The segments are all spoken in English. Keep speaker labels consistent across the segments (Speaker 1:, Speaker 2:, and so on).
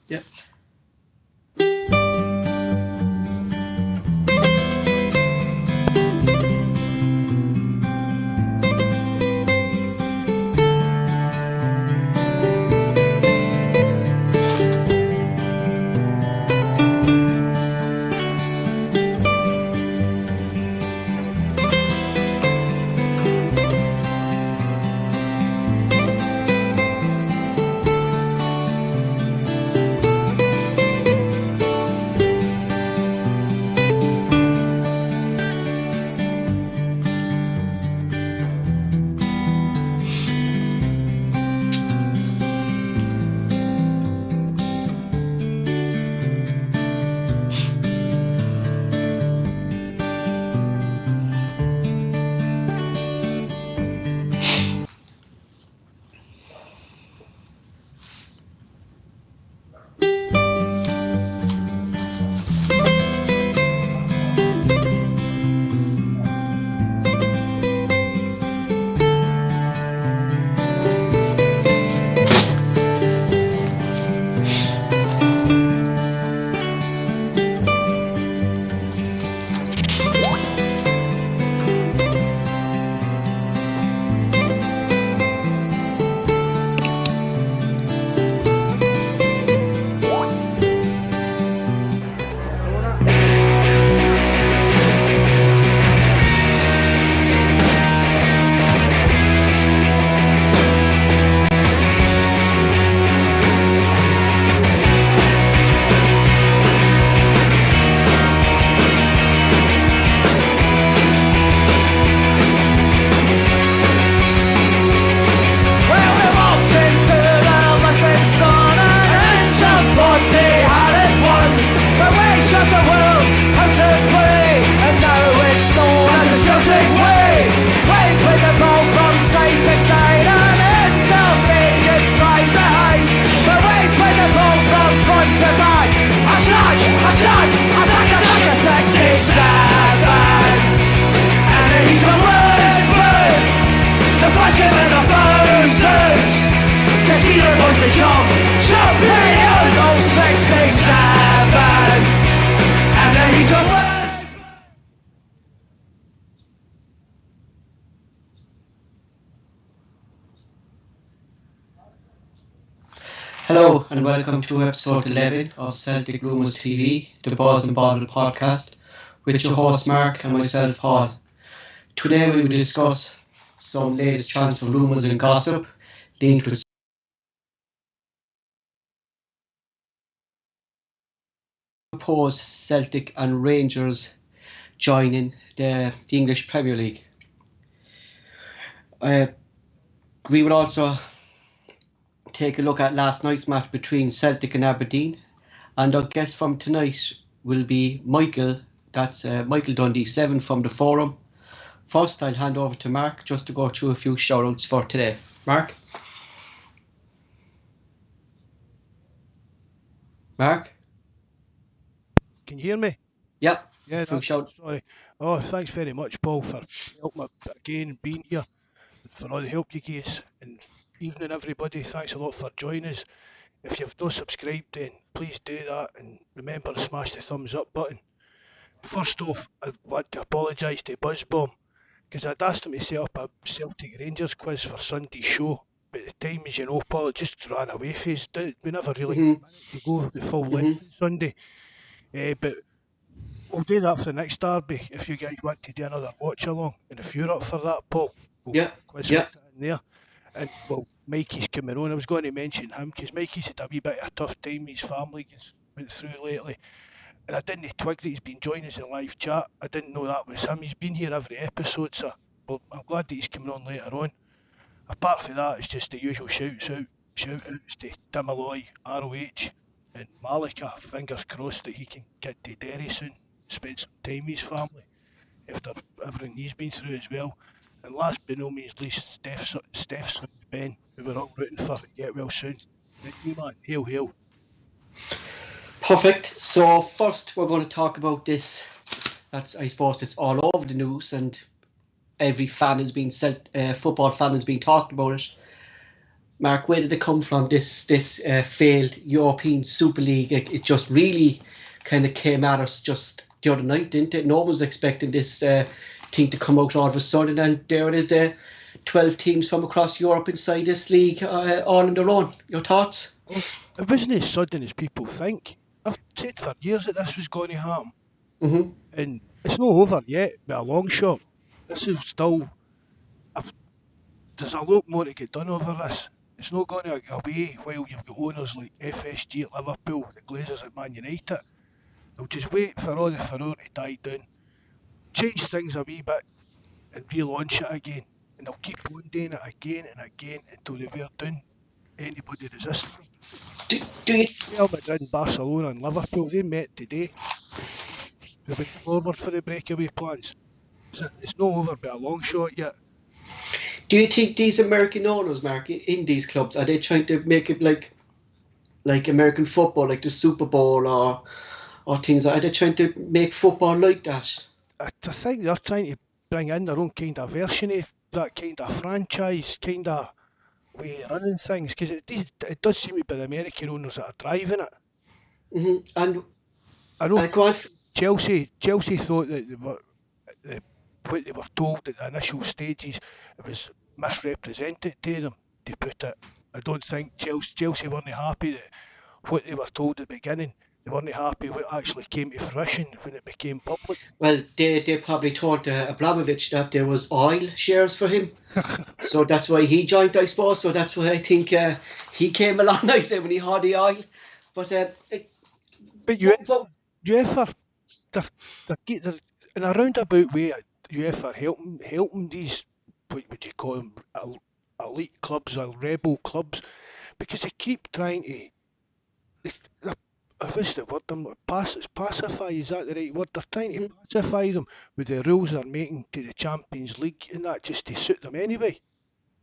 Speaker 1: Yeah. Hello and welcome to episode 11 of Celtic Rumours TV, the Bawz and Bovril podcast, with your host Mark and myself Paul. Today we will discuss some latest transfer rumours and gossip linked with proposed Celtic and Rangers joining the English Premier League. We will also take a look at last night's match between Celtic and Aberdeen, and our guest from tonight will be Michael. That's Michael Dundee 7 from the forum. First, I'll hand over to Mark just to go through a few shout-outs for today. Mark? Mark?
Speaker 2: Can you hear me?
Speaker 1: Yep.
Speaker 2: Yeah, sorry. Oh, thanks very much, Paul, for helping me again being here, for all the help you gave us. And evening, everybody. Thanks a lot for joining us. If you've not subscribed, then please do that, and remember to smash the thumbs up button. First off, I want to apologise to Buzzbomb, because I'd asked him to set up a Celtic Rangers quiz for Sunday's show, but at the time, as you know, Paul, it just ran away from us. We never really managed to go the full length on Sunday. But we'll do that for the next derby if you guys want to do another watch along. And if you're up for that, Paul, we'll
Speaker 1: Yeah.
Speaker 2: quiz fit in there. And well, Mikey's coming on. I was going to mention him because Mikey's had a wee bit of a tough time his family went through lately. And I didn't twig that he's been joining us in live chat. I didn't know that was him. He's been here every episode, so well, I'm glad that he's coming on later on. Apart from that, it's just the usual shout outs to Tim Alloy, ROH, and Malika. Fingers crossed that he can get to Derry soon, spend some time with his family after everything he's been through as well. And last but no means least, Steph's son Ben, who we're all rooting for to get well soon. And you, man, hail.
Speaker 1: Perfect. So first we're going to talk about this. I suppose it's all over the news, and every fan has been football fan has been talking about it. Mark, where did it come from? This failed European Super League. It just really kind of came at us just the other night, didn't it? No one was expecting this thing to come out all of a sudden, and there it is. The 12 teams from across Europe inside this league, all on their own. Your thoughts?
Speaker 2: Well, it wasn't as sudden as people think. I've said for years that this was going to happen,
Speaker 1: Hmm.
Speaker 2: and it's not over yet by a long shot. This is still, I've, there's a lot more to get done over this. It's not going to go away while you've got owners like FSG at Liverpool, the Glazers at Man United. They'll just wait for all the furore to die down, change things a wee bit, and relaunch it again. And they'll keep on doing it again and again until they wear down anybody resisting them.
Speaker 1: Do you
Speaker 2: Real Madrid and Barcelona and Liverpool, they met today. They went forward for the breakaway plans. So it's not over by a long shot yet.
Speaker 1: do you think these American owners, Mark, in these clubs, are they trying to make it like American football, like the Super Bowl or things like? Are they trying to make football like that?
Speaker 2: I think they're trying to bring in their own kind of version of that kind of franchise kind of way of running things because it does seem to be the American owners that are driving it.
Speaker 1: And
Speaker 2: I know
Speaker 1: go on.
Speaker 2: Chelsea thought that the, what they were told at the initial stages it was misrepresented to them. To put it, I don't think Chelsea weren't happy that what they were told at the beginning. They weren't happy what actually came to fruition when it became public.
Speaker 1: Well, they probably told Abramovich that there was oil shares for him, so that's why he joined, I suppose. So that's why I think he came along. I said when he had the oil, but
Speaker 2: But
Speaker 1: what,
Speaker 2: UEFA, they're in a roundabout way. UEFA helping these what would you call them elite clubs or rebel clubs because they keep trying to what's the word? Pacify, is that the right word? They're trying to
Speaker 1: mhm,
Speaker 2: pacify them with the rules they're making to the Champions League and that just to suit them anyway.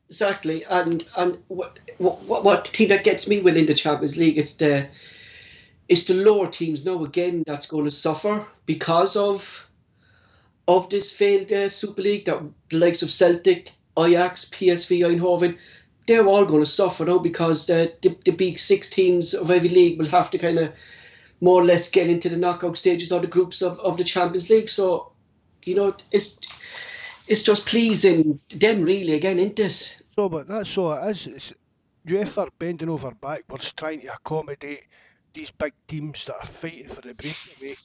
Speaker 1: exactly. And what thing that gets me within the Champions League, it's the lower teams now again that's going to suffer because of this failed Super League. That the likes of Celtic, Ajax, PSV Eindhoven, they're all going to suffer now because the big six teams of every league will have to kind of more or less get into the knockout stages or the groups of the Champions League. So, it's just pleasing them really again, isn't it?
Speaker 2: So, but that's all it is. It's UEFA bending over backwards trying to accommodate these big teams that are fighting for the breakaway.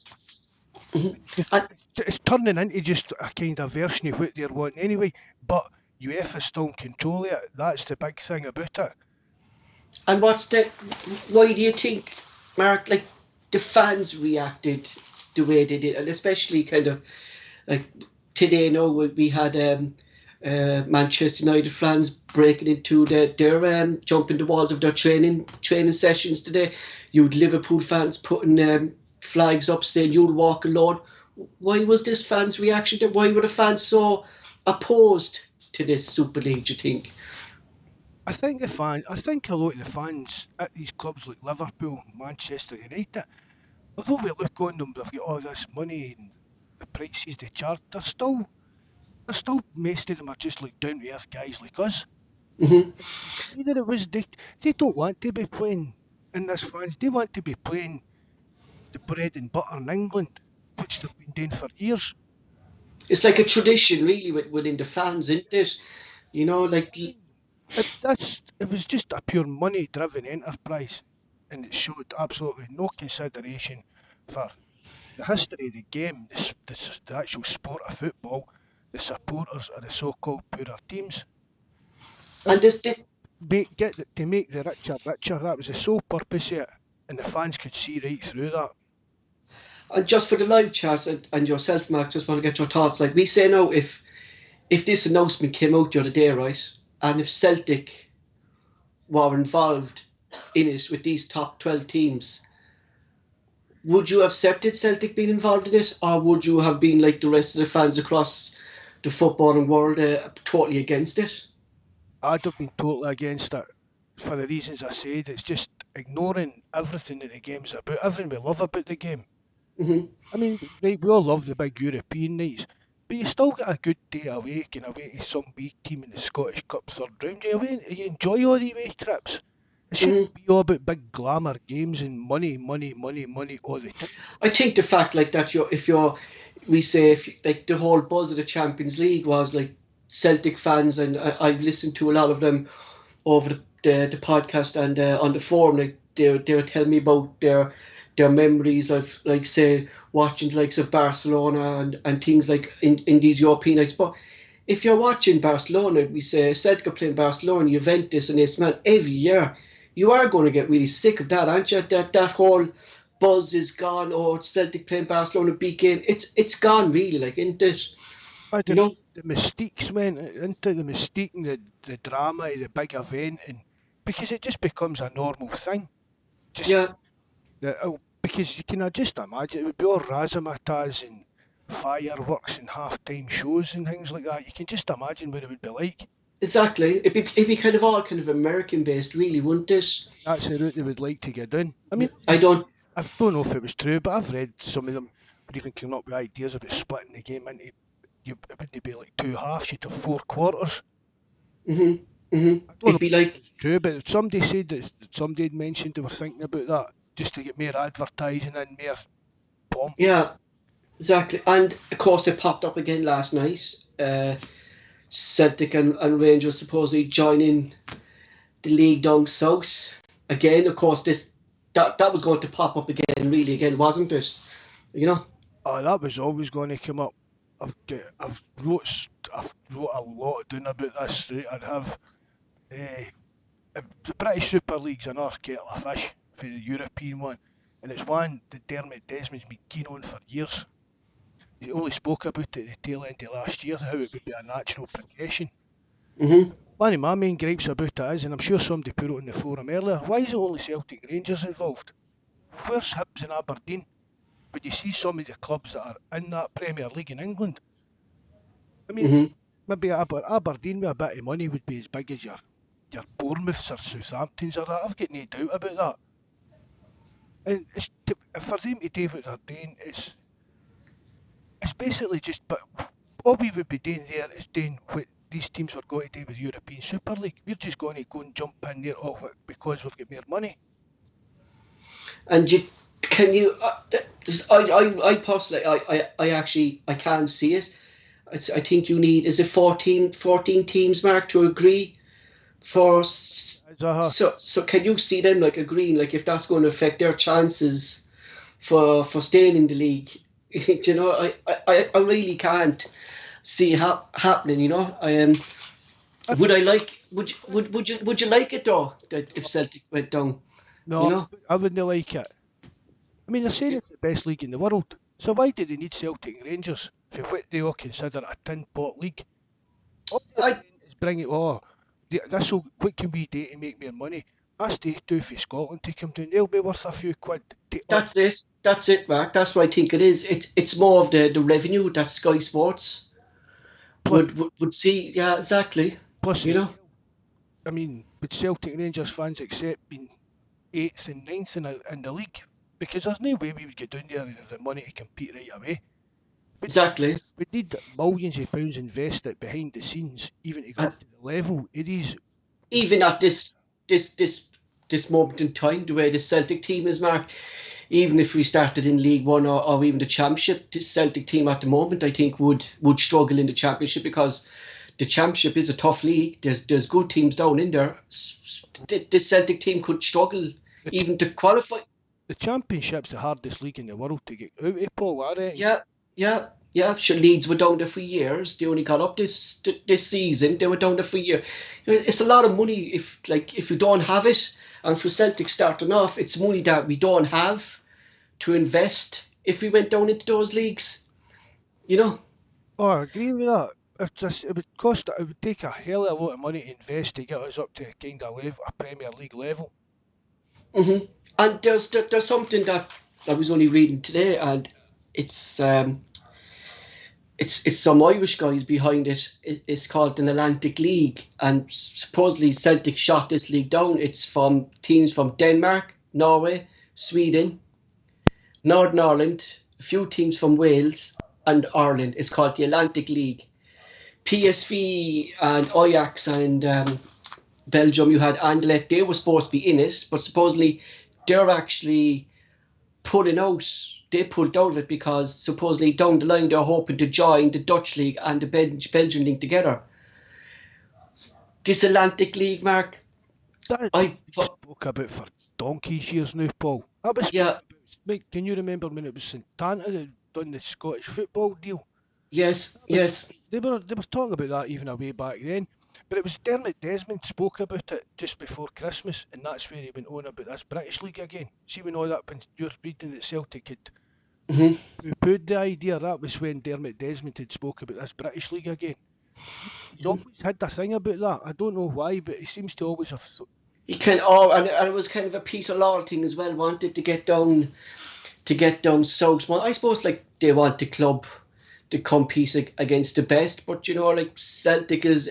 Speaker 1: Mhm. And
Speaker 2: It's turning into just a kind of version of what they're wanting anyway. But UEFA's still in control of it. That's the big thing about it.
Speaker 1: and why do you think, Mark, like the fans reacted the way they did, and especially kind of like today, no, we had Manchester United fans breaking into their jumping the walls of their training sessions today. You had Liverpool fans putting flags up saying you'll walk alone. Why was this fans' reaction? Why were the fans so opposed to this Super League? Do you think?
Speaker 2: I think a lot of the fans at these clubs like Liverpool, Manchester United, although we look on them, they've got all this money and the prices they charge, they're still most of them are just like down to earth guys like us.
Speaker 1: Hmm.
Speaker 2: And you can see that it was they don't want to be playing in this fans. They want to be playing the bread and butter in England, which they've been doing for years.
Speaker 1: It's like a tradition, really, within the fans, isn't it? Like
Speaker 2: It was just a pure money driven enterprise and it showed absolutely no consideration for the history of the game, the actual sport of football, the supporters of the so-called poorer teams. It
Speaker 1: and
Speaker 2: was
Speaker 1: this, this
Speaker 2: to make the richer richer. That was the sole purpose of it, and the fans could see right through that.
Speaker 1: and just for the live chat and yourself, Mark, just want to get your thoughts. Like we say now, if this announcement came out the other day, right, and if Celtic were involved in it with these top 12 teams, would you have accepted Celtic being involved in this, or would you have been like the rest of the fans across the footballing world, totally against it?
Speaker 2: I'd have been totally against it for the reasons I said. It's just ignoring everything that the game's about, everything we love about the game.
Speaker 1: Hmm.
Speaker 2: I mean, right, we all love the big European nights, But you still get a good day away, going away to some wee team in the Scottish Cup third round. You enjoy all the away trips. It
Speaker 1: Mhm.
Speaker 2: shouldn't be all about big glamour games and money, money, money, money all the time.
Speaker 1: I think the fact like that, we say if like the whole buzz of the Champions League was like Celtic fans, and I've listened to a lot of them over the podcast and on the forum. Like they were telling me about their memories of like say watching the likes of Barcelona and things like in these European nights. But if you're watching Barcelona, we say Celtic are playing Barcelona, Juventus, and AC Milan every year, you are going to get really sick of that, aren't you? That whole buzz is gone. Oh, it's Celtic playing Barcelona, big game. It's gone really, like, isn't it?
Speaker 2: But
Speaker 1: You know?
Speaker 2: the mystiques went into the mystique and the drama of the big event, and because it just becomes a normal thing. Just
Speaker 1: Yeah,
Speaker 2: because you can just imagine it would be all razzmatazz and fireworks and halftime shows and things like that. You can just imagine what it would be like.
Speaker 1: exactly. It'd be kind of all kind of American based, really, wouldn't it?
Speaker 2: That's the route they would like to get down. I mean,
Speaker 1: I don't.
Speaker 2: I don't know if it was true, but I've read some of them would even come up with ideas about splitting the game into it wouldn't be like two halves, you'd have four quarters.
Speaker 1: Mhm. Mhm.
Speaker 2: I don't know
Speaker 1: It'd be
Speaker 2: if
Speaker 1: like,
Speaker 2: it's true, but somebody said that somebody had mentioned they were thinking about that just to get more advertising and more pomp.
Speaker 1: yeah, exactly. And of course, it popped up again last night. Celtic and Rangers supposedly joining the league down south again. Of course, that was going to pop up again, really, again, wasn't it? You know.
Speaker 2: Oh, that was always going to come up. I've wrote a lot down about this. Right? I'd have the British Super League's another kettle of fish for the European one, and it's one that Dermot Desmond's been keen on for years. He only spoke about it at the tail end of last year, how it would be a natural progression.
Speaker 1: Mhm.
Speaker 2: One of my main gripes about it is, and I'm sure somebody put it on the forum earlier, why is it only Celtic Rangers involved? Where's Hibs and Aberdeen? But you see some of the clubs that are in that Premier League in England. I mean,
Speaker 1: Mhm.
Speaker 2: maybe Aberdeen with a bit of money would be as big as your Bournemouths or Southamptons or that. I've got no doubt about that. And for them to do what they're doing, it's basically just. But all we would be doing there is doing what these teams were going to do with European Super League. We're just going to go and jump in there because we've got more money.
Speaker 1: And you can you? I personally, I actually, I can't see it. I think you need, is it 14 teams, Mark, to agree for.
Speaker 2: Uh,
Speaker 1: So can you see them like agreeing, like if that's going to affect their chances for staying in the league? You know, I really can't see happening. You know,
Speaker 2: I,
Speaker 1: would I like would you like it though that if Celtic went down? You
Speaker 2: no,
Speaker 1: know,
Speaker 2: I wouldn't like it. I mean, they're saying it's the best league in the world. So why do they need Celtic and Rangers for what they all consider a tin pot league? All they're
Speaker 1: I
Speaker 2: doing is bringing, this will, what can we do to make more money? Ask they do for Scotland to come down. They'll be worth a few quid.
Speaker 1: That's it. That's it, Mark. That's what I think it is. It's more of the revenue that Sky Sports
Speaker 2: Plus,
Speaker 1: would see. Yeah, exactly.
Speaker 2: plus
Speaker 1: You
Speaker 2: as
Speaker 1: know.
Speaker 2: well, I mean, would Celtic and Rangers fans accept being eighth and ninth in the league? Because there's no way we would get down there and have the money to compete right away.
Speaker 1: Exactly.
Speaker 2: We'd need millions of pounds invested behind the scenes even to get
Speaker 1: And
Speaker 2: up to the level of these.
Speaker 1: even at this this this moment in time, the way the Celtic team is, Mark, even if we started in League One or even the Championship, the Celtic team at the moment, I think would struggle in the Championship because the Championship is a tough league. There's good teams down in there. The Celtic team could struggle
Speaker 2: The,
Speaker 1: even to qualify.
Speaker 2: the Championship's the hardest league in the world to get out of, Paul, I reckon.
Speaker 1: Yeah, yeah, yeah. Sure, Leeds were down there for years. They only got up this season. They were down there for years. You know, it's a lot of money if you don't have it. And for Celtic starting off, it's money that we don't have to invest if we went down into those leagues. You know.
Speaker 2: Oh, I agree with that. If just, it would take a hell of a lot of money to invest to get us up to a kind of level, a Premier League level.
Speaker 1: And there's something that I was only reading today, and it's it's some Irish guys behind it. It's called an Atlantic League, and supposedly Celtic shot this league down. It's from teams from Denmark, Norway, Sweden, Northern Ireland, a few teams from Wales, and Ireland. It's called the Atlantic League. PSV and Ajax and Belgium, you had Anderlecht, they were supposed to be in it, but supposedly they're actually pulling out. They pulled out of it because supposedly down the line they're hoping to join the Dutch League and the Belgian League together. This Atlantic League, Mark,
Speaker 2: That
Speaker 1: I
Speaker 2: spoke about for donkey's years now, Paul. That was spoke
Speaker 1: yeah,
Speaker 2: about. Mate, can you remember when it was St Tanta that done the Scottish football deal?
Speaker 1: yes,
Speaker 2: That was,
Speaker 1: yes,
Speaker 2: they were talking about that even a way back then. But it was Dermot Desmond spoke about it just before Christmas, and that's where he went on about this British League again. See when all that when you're reading that Celtic had
Speaker 1: hmm
Speaker 2: poo-pooed the idea, that was when Dermot Desmond had spoke about this British League again. He's always had the thing about that. I don't know why, but he seems to always have.
Speaker 1: You can. Oh, and it was kind of a Peter Lawler thing as well. Wanted to get down south. Well, I suppose like they want the club to compete against the best, but like Celtic is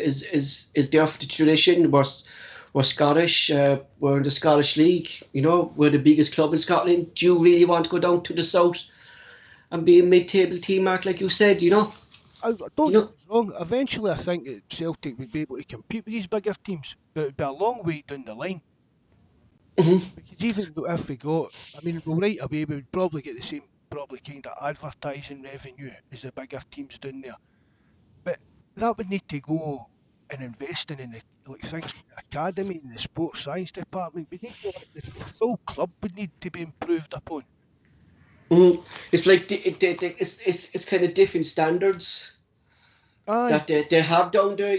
Speaker 1: there for the tradition. We're Scottish. We're in the Scottish League. We're the biggest club in Scotland. Do you really want to go down to the south and be a mid-table team, Mark, like you said?
Speaker 2: I don't
Speaker 1: You
Speaker 2: get
Speaker 1: know.
Speaker 2: me wrong. Eventually, I think that Celtic would be able to compete with these bigger teams, but it'd be a long way down the line.
Speaker 1: Mhm.
Speaker 2: Because even if we got, I mean, well, right away, we would probably get the same, probably kind of advertising revenue as the bigger teams down there. But that would need to go and investing in the like things like the academy and the sports science department. We need to like the full club would need to be improved upon.
Speaker 1: Mhm. It's like it's kind of different standards
Speaker 2: Aye,
Speaker 1: that they have down there.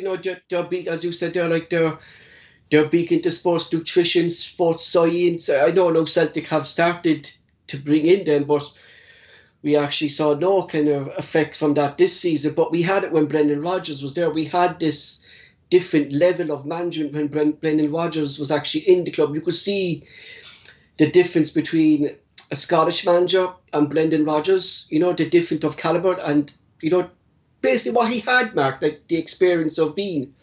Speaker 1: They're big, as you said, they're big into sports nutrition, sports science. I know now Celtic have started to bring in them, but we actually saw no kind of effects from that this season. But we had it when Brendan Rodgers was there. We had this different level of management when Brendan Rodgers was actually in the club. You could see the difference between a Scottish manager and Brendan Rodgers. The difference of caliber and basically what he had, Mark, like the experience of being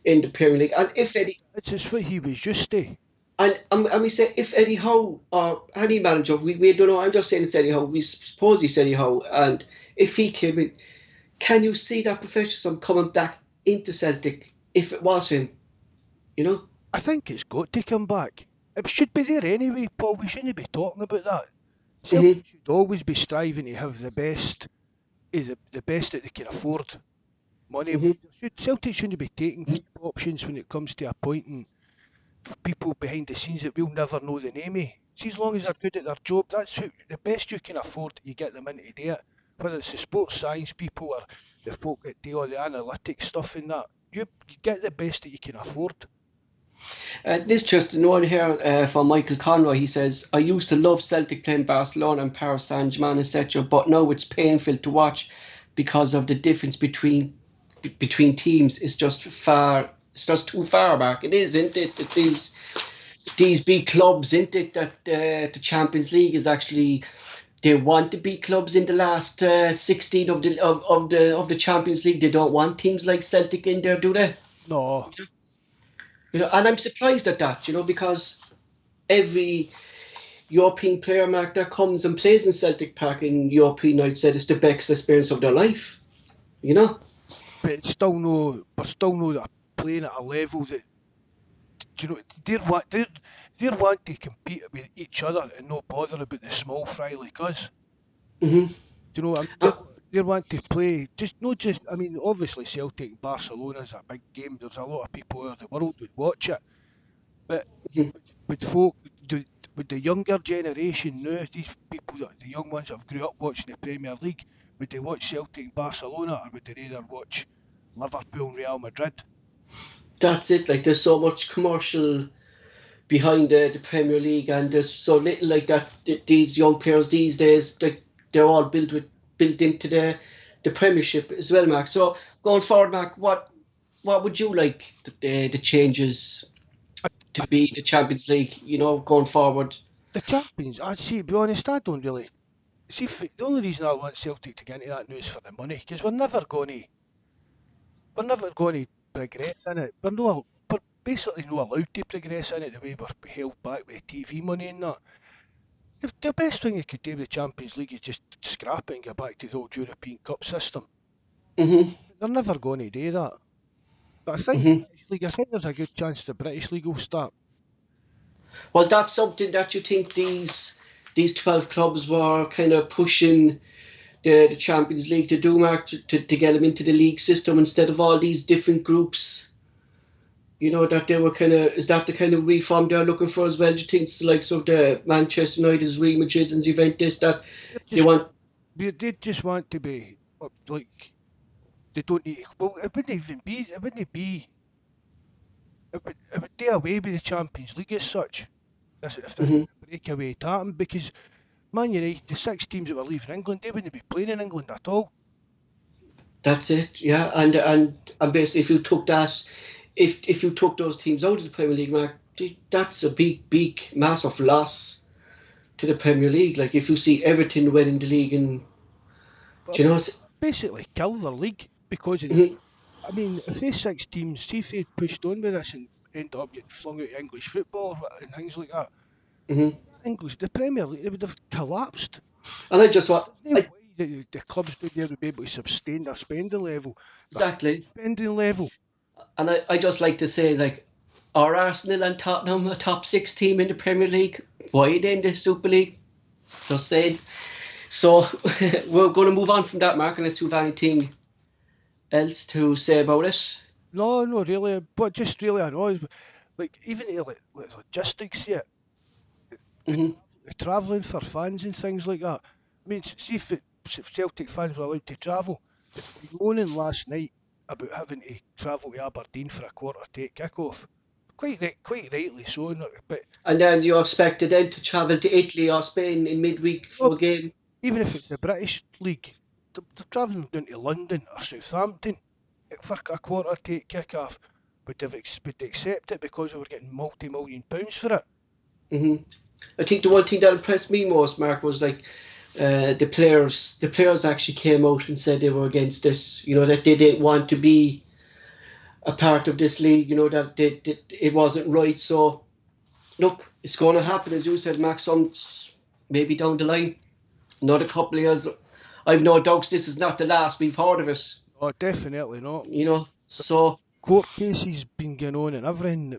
Speaker 1: in the Premier League. And if Eddie
Speaker 2: it's just what he was used to.
Speaker 1: and we say if Eddie Howe or any manager, we don't know. I'm just saying it's Eddie Howe. We suppose it's Eddie Howe, and if he came in, can you see that professionalism coming back into Celtic if it was him? You know.
Speaker 2: I think it's got to come back. It should be there anyway, Paul. We shouldn't be talking about that.
Speaker 1: Mhm.
Speaker 2: Celtic should always be striving to have the best, the best that they can afford money
Speaker 1: Mhm.
Speaker 2: wise. Celtic shouldn't be taking cheap options when it comes to appointing people behind the scenes that we'll never know the name of. See, as long as they're good at their job, that's the best you can afford. You get them in to do it. Whether it's the sports science people or the folk that do all the analytics stuff and that, you get the best that you can afford.
Speaker 1: This just one here from Michael Conroy. He says, "I used to love Celtic playing Barcelona and Paris Saint-Germain, etc. But now it's painful to watch because of the difference between teams. It's just far. It's just too far back. It is, isn't it? These big clubs, isn't it? That the Champions League is actually they want to beat clubs in the last 16 of the Champions League. They don't want teams like Celtic in there, do they?
Speaker 2: No,
Speaker 1: And I'm surprised at that. Because every European player, Mark, that comes and plays in Celtic Park in European night said it's the best experience of their life. You know.
Speaker 2: but it's still no, we're still no playing at a level that they're want to compete with each other and not bother about the small fry like us.
Speaker 1: Hmm.
Speaker 2: I mean, they want to play just not just. I mean, obviously Celtic Barcelona is a big game. There's a lot of people out of the world would watch it, but would folk do, would the younger generation now, these people the young ones that have grew up watching the Premier League, would they watch Celtic and Barcelona or would they rather watch Liverpool and Real Madrid?
Speaker 1: That's it. Like there's so much commercial behind the Premier League, and there's so little like that. These young players these days, they're all built into the Premiership as well, Mark. So going forward, Mark, what would you like the changes
Speaker 2: I,
Speaker 1: to
Speaker 2: I,
Speaker 1: be the Champions League? Going forward.
Speaker 2: the champions, I see. To be honest, I don't really see. The only reason I want Celtic to get into that now is for the money, because we're never going to progress in it. We're basically not allowed to progress in it the way we're held back with TV money and that. The best thing you could do with the Champions League is just scrap it and go back to the old European Cup system.
Speaker 1: Mhm.
Speaker 2: They're never going to do that. But I think the
Speaker 1: Mhm.
Speaker 2: British League, I think there's a good chance the British League will start.
Speaker 1: Was that something that you think these 12 clubs were kind of pushing the Champions League to do, Mark, to get them into the league system instead of all these different groups? That they were kind of, is that the kind of reform they're looking for as well? Do you think it's the likes of the Manchester United's, Real Madrid and Juventus that
Speaker 2: They're
Speaker 1: they
Speaker 2: just
Speaker 1: want?
Speaker 2: they just want to be like they don't need. Well, it wouldn't even be. It wouldn't be. It would do away with the Champions League as such. If there's
Speaker 1: Mhm.
Speaker 2: a breakaway to happen, because Man United, the 6 teams that were leaving England, they wouldn't be playing in England at all.
Speaker 1: That's it, yeah. And basically, if you took that, if you took those teams out of the Premier League, Mark, that's a big, massive loss to the Premier League. Like if you see Everton winning the league, and
Speaker 2: But
Speaker 1: do you know,
Speaker 2: basically kill their league because of
Speaker 1: mhm,
Speaker 2: I mean, if they 6 teams, see if they pushed on with this and ended up getting flung out of English football and things like that,
Speaker 1: mhm.
Speaker 2: the Premier League, they would have collapsed.
Speaker 1: And I just want,
Speaker 2: There's no
Speaker 1: I
Speaker 2: way that the clubs down there would be able to sustain their spending level, the
Speaker 1: exactly,
Speaker 2: spending level.
Speaker 1: and I just like to say, like, are Arsenal and Tottenham a top six team in the Premier League? Why are they in the Super League? Just saying. So we're going to move on from that, Mark, unless you have anything else to say about it.
Speaker 2: No, no, really, but just really, I know, like even like logistics yet, the,
Speaker 1: Hmm.
Speaker 2: the travelling for fans and things like that. I mean, see if Celtic fans were allowed to travel, they were moaning last night about having to travel to Aberdeen for a quarter to eight kick-off. Quite rightly so, but
Speaker 1: And then you're expected then to travel to Italy or Spain in midweek
Speaker 2: no,
Speaker 1: for a game.
Speaker 2: even if it's the British League, they're travelling down to London or Southampton for a quarter to eight kick-off. Would they accept it because we were getting multi-million pounds for it?
Speaker 1: Hmm. I think the one thing that impressed me most, Mark, was like the players. The players actually came out and said they were against this. That they didn't want to be a part of this league. That it wasn't right. So look, it's going to happen, as you said, Max. Some maybe down the line, another couple of years. I've no doubts this is not the last we've heard of it.
Speaker 2: Oh, definitely not.
Speaker 1: So.
Speaker 2: Court cases been going on and everything.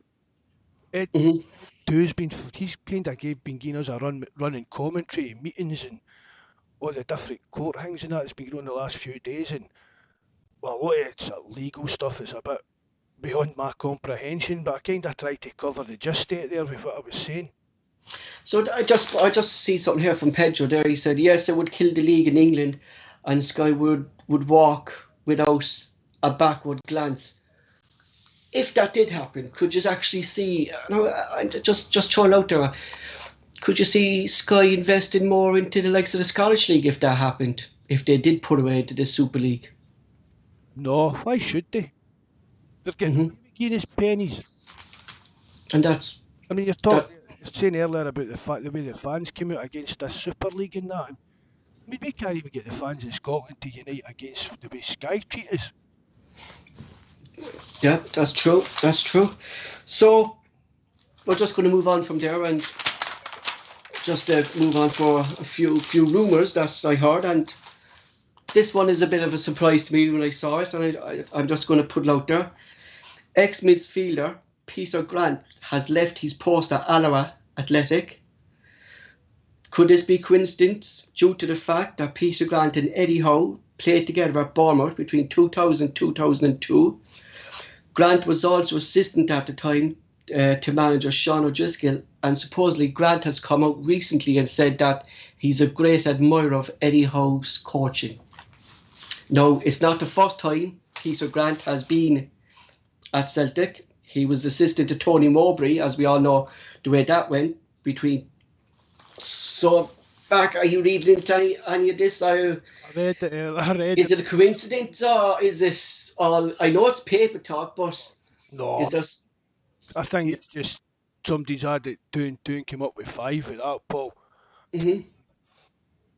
Speaker 2: Ed
Speaker 1: Mhm.
Speaker 2: Two's he's kind of been giving us a running commentary meetings and all the different court things and that's been going on the last few days and well, a lot of it's legal stuff is a bit beyond my comprehension, but I kind of tried to cover the gist of it there with what I was saying.
Speaker 1: So I just see something here from Pedro there. He said yes, it would kill the league in England, and Sky would walk without a backward glance. If that did happen, could you actually see? No, I just throw it out there. Could you see Sky investing more into the likes of the Scottish League if that happened? If they did put away to the Super League?
Speaker 2: No, why should they? They're getting
Speaker 1: Hmm.
Speaker 2: away with Guinness pennies.
Speaker 1: And that's
Speaker 2: I mean,
Speaker 1: that.
Speaker 2: you're saying earlier about the way the fans came out against this Super League and that. I mean, we can't even get the fans in Scotland to unite against the way Sky treat us.
Speaker 1: Yeah, that's true. That's true. So we're just going to move on from there and just move on for a few rumours that I heard, and this one is a bit of a surprise to me when I saw it, and I'm just going to put it out there. Ex-midfielder Peter Grant has left his post at Alloa Athletic. Could this be coincidence due to the fact that Peter Grant and Eddie Howe played together at Bournemouth between 2000 and 2002? Grant was also assistant at the time to manager Sean O'Driscoll, and supposedly Grant has come out recently and said that he's a great admirer of Eddie Howe's coaching. Now, it's not the first time Peter Grant has been at Celtic. He was assistant to Tony Mowbray, as we all know the way that went between. So, Mark, are you reading into any of this?
Speaker 2: I read
Speaker 1: Is
Speaker 2: it.
Speaker 1: it a coincidence, or is this all? I know it's paper talk, but
Speaker 2: No,
Speaker 1: is this?
Speaker 2: I think it's just somebody's had it two and two and came up with five at that, Paul.
Speaker 1: Mm-hmm.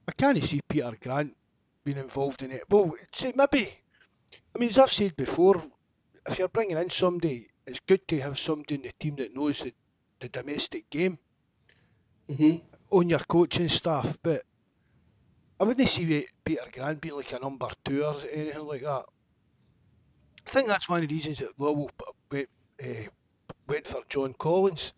Speaker 2: I can't see Peter Grant being involved in it. Well, see, maybe, I mean, as I've said before, if you're bringing in somebody, it's good to have somebody in the team that knows the domestic game.
Speaker 1: Mm-hmm.
Speaker 2: on your coaching staff, but I wouldn't see Peter Grant being like a number 2 or anything like that. I think that's one of the reasons that Lowell went for John Collins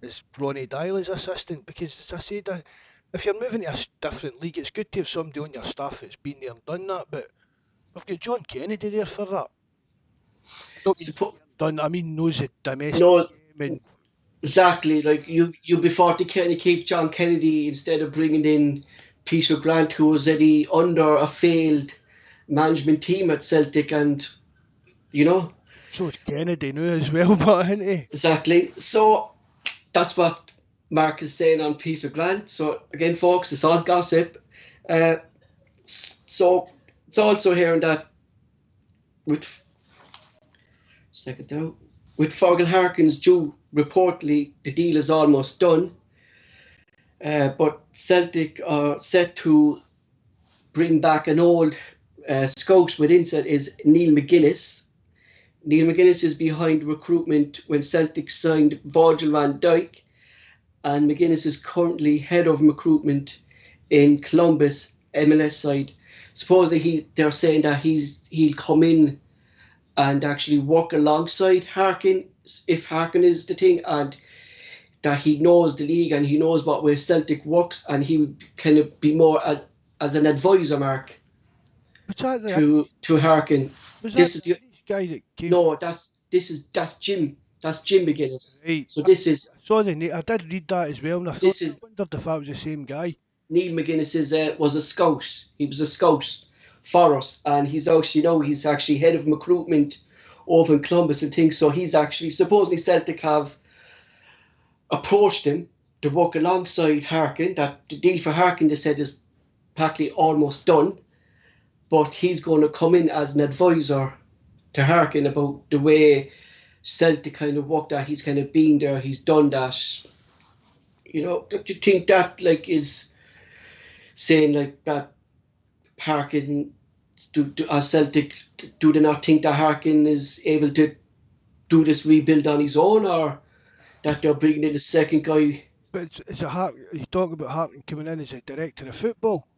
Speaker 2: as Ronnie Dyler's assistant, because as I said, if you're moving to a different league, it's good to have somebody on your staff that's been there and done that, but we've got John Kennedy there for that. Not mean done, I mean knows the domestic game and
Speaker 1: exactly. Like you before to kind of keep John Kennedy instead of bringing in Peter Grant, who was already under a failed management team at Celtic, and you know.
Speaker 2: So it's Kennedy now as well, but isn't he?
Speaker 1: Exactly. So that's what Mark is saying on Peter Grant. So again, folks, it's all gossip. So it's also hearing that with Fergal Harkins due, reportedly the deal is almost done. But Celtic are set to bring back an old scout within Celtic is Neil McGuinness. Neil McGuinness is behind recruitment when Celtic signed Virgil van Dijk, and McGuinness is currently head of recruitment in Columbus MLS side. Supposedly they're saying that he'll come in and actually work alongside Harkin, if Harkin is the thing, and that he knows the league and he knows what way Celtic works, and he would kind of be more as an advisor, Mark, to Harkin.
Speaker 2: Was that the guy that came?
Speaker 1: No, that's Jim. That's Jim McGuinness.
Speaker 2: Right.
Speaker 1: So this is.
Speaker 2: Sorry, I did read that as well, and I wondered if that was the same guy.
Speaker 1: Neil McGuinness was a scout. He was a scout for us, and he's actually head of recruitment over in Columbus and things. So he's actually supposedly Celtic have approached him to work alongside Harkin. That the deal for Harkin, they said, is practically almost done, but he's going to come in as an advisor to Harkin about the way Celtic kind of work, that he's kind of been there, he's done that. You know, do you think that like is saying like that Harkin as Celtic, do they not think that Harkin is able to do this rebuild on his own, or that they're bringing in a second guy?
Speaker 2: But you talking about Harkin coming in as a director of football?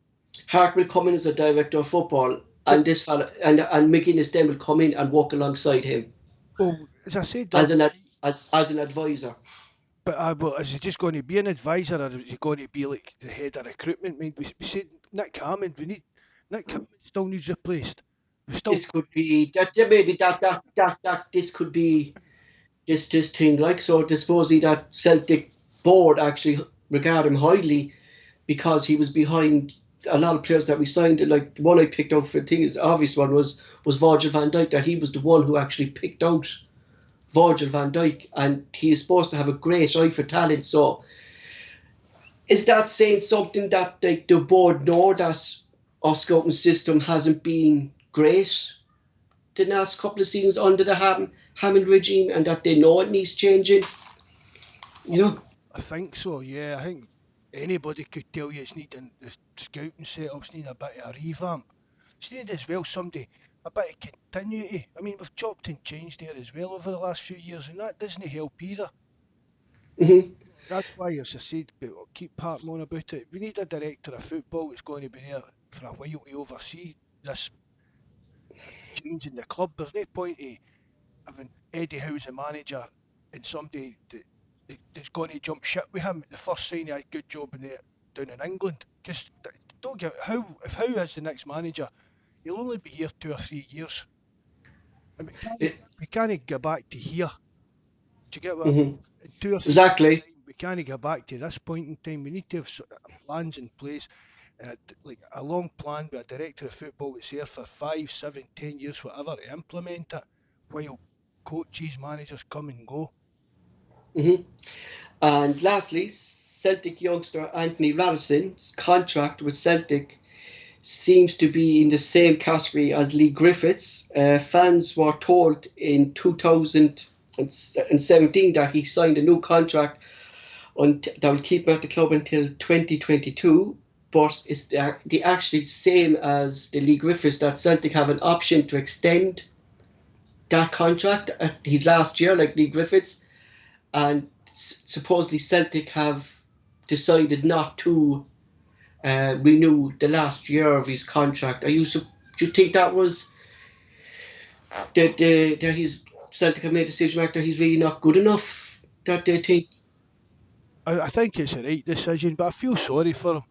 Speaker 1: Harkin will come in as a director of football, and this fella and McGuinness then will come in and walk alongside him.
Speaker 2: Well, as I said,
Speaker 1: as an advisor.
Speaker 2: But is he just going to be an advisor, or is he going to be like the head of recruitment? I mean, we said Nick Hammond. Nick Hammond still needs replaced.
Speaker 1: This could be that maybe that this could be this thing like so. Supposedly that Celtic board actually regard him highly because he was behind a lot of players that we signed. Like the one I picked out for the thing is the obvious one was Virgil van Dijk, that he was the one who actually picked out Virgil van Dijk, and he is supposed to have a great eye for talent. So is that saying something that like the board know that our scouting system hasn't been great the last couple of seasons under the Hammond regime, and that they know it needs changing? You know?
Speaker 2: I think so, yeah. I think anybody could tell you it's needing the scouting setups need a bit of a revamp. It's needed as well a bit of continuity. I mean, we've chopped and changed there as well over the last few years, and that doesn't help either.
Speaker 1: Mm-hmm.
Speaker 2: That's why, as I said, we'll keep harping on about it. We need a director of football that's going to be there for a while to oversee this change in the club. There's no point in having Eddie Howe as a manager and somebody that's going to jump ship with him the first sign he had a good job down in England. Because don't get if Howe is the next manager, he'll only be here 2 or 3 years, and we can't go back to here. Do you get what I mean? In 2 or 3
Speaker 1: exactly.
Speaker 2: years' time, we can't go back to this point in time. We need to have plans in place, like a long plan with a director of football that's here for 5, 7, 10 years, whatever, to implement it, while coaches, managers come and go.
Speaker 1: Mm-hmm. And lastly, Celtic youngster Anthony Radisson's contract with Celtic seems to be in the same category as Lee Griffiths. Fans were told in 2017 that he signed a new contract that will keep him at the club until 2022, but it's the actually same as the Lee Griffiths, that Celtic have an option to extend that contract at his last year, like Lee Griffiths, and supposedly Celtic have decided not to renew the last year of his contract. Do you think that was that he's Celtic have made a decision that he's really not good enough? That they think.
Speaker 2: I think it's the right decision, but I feel sorry for him.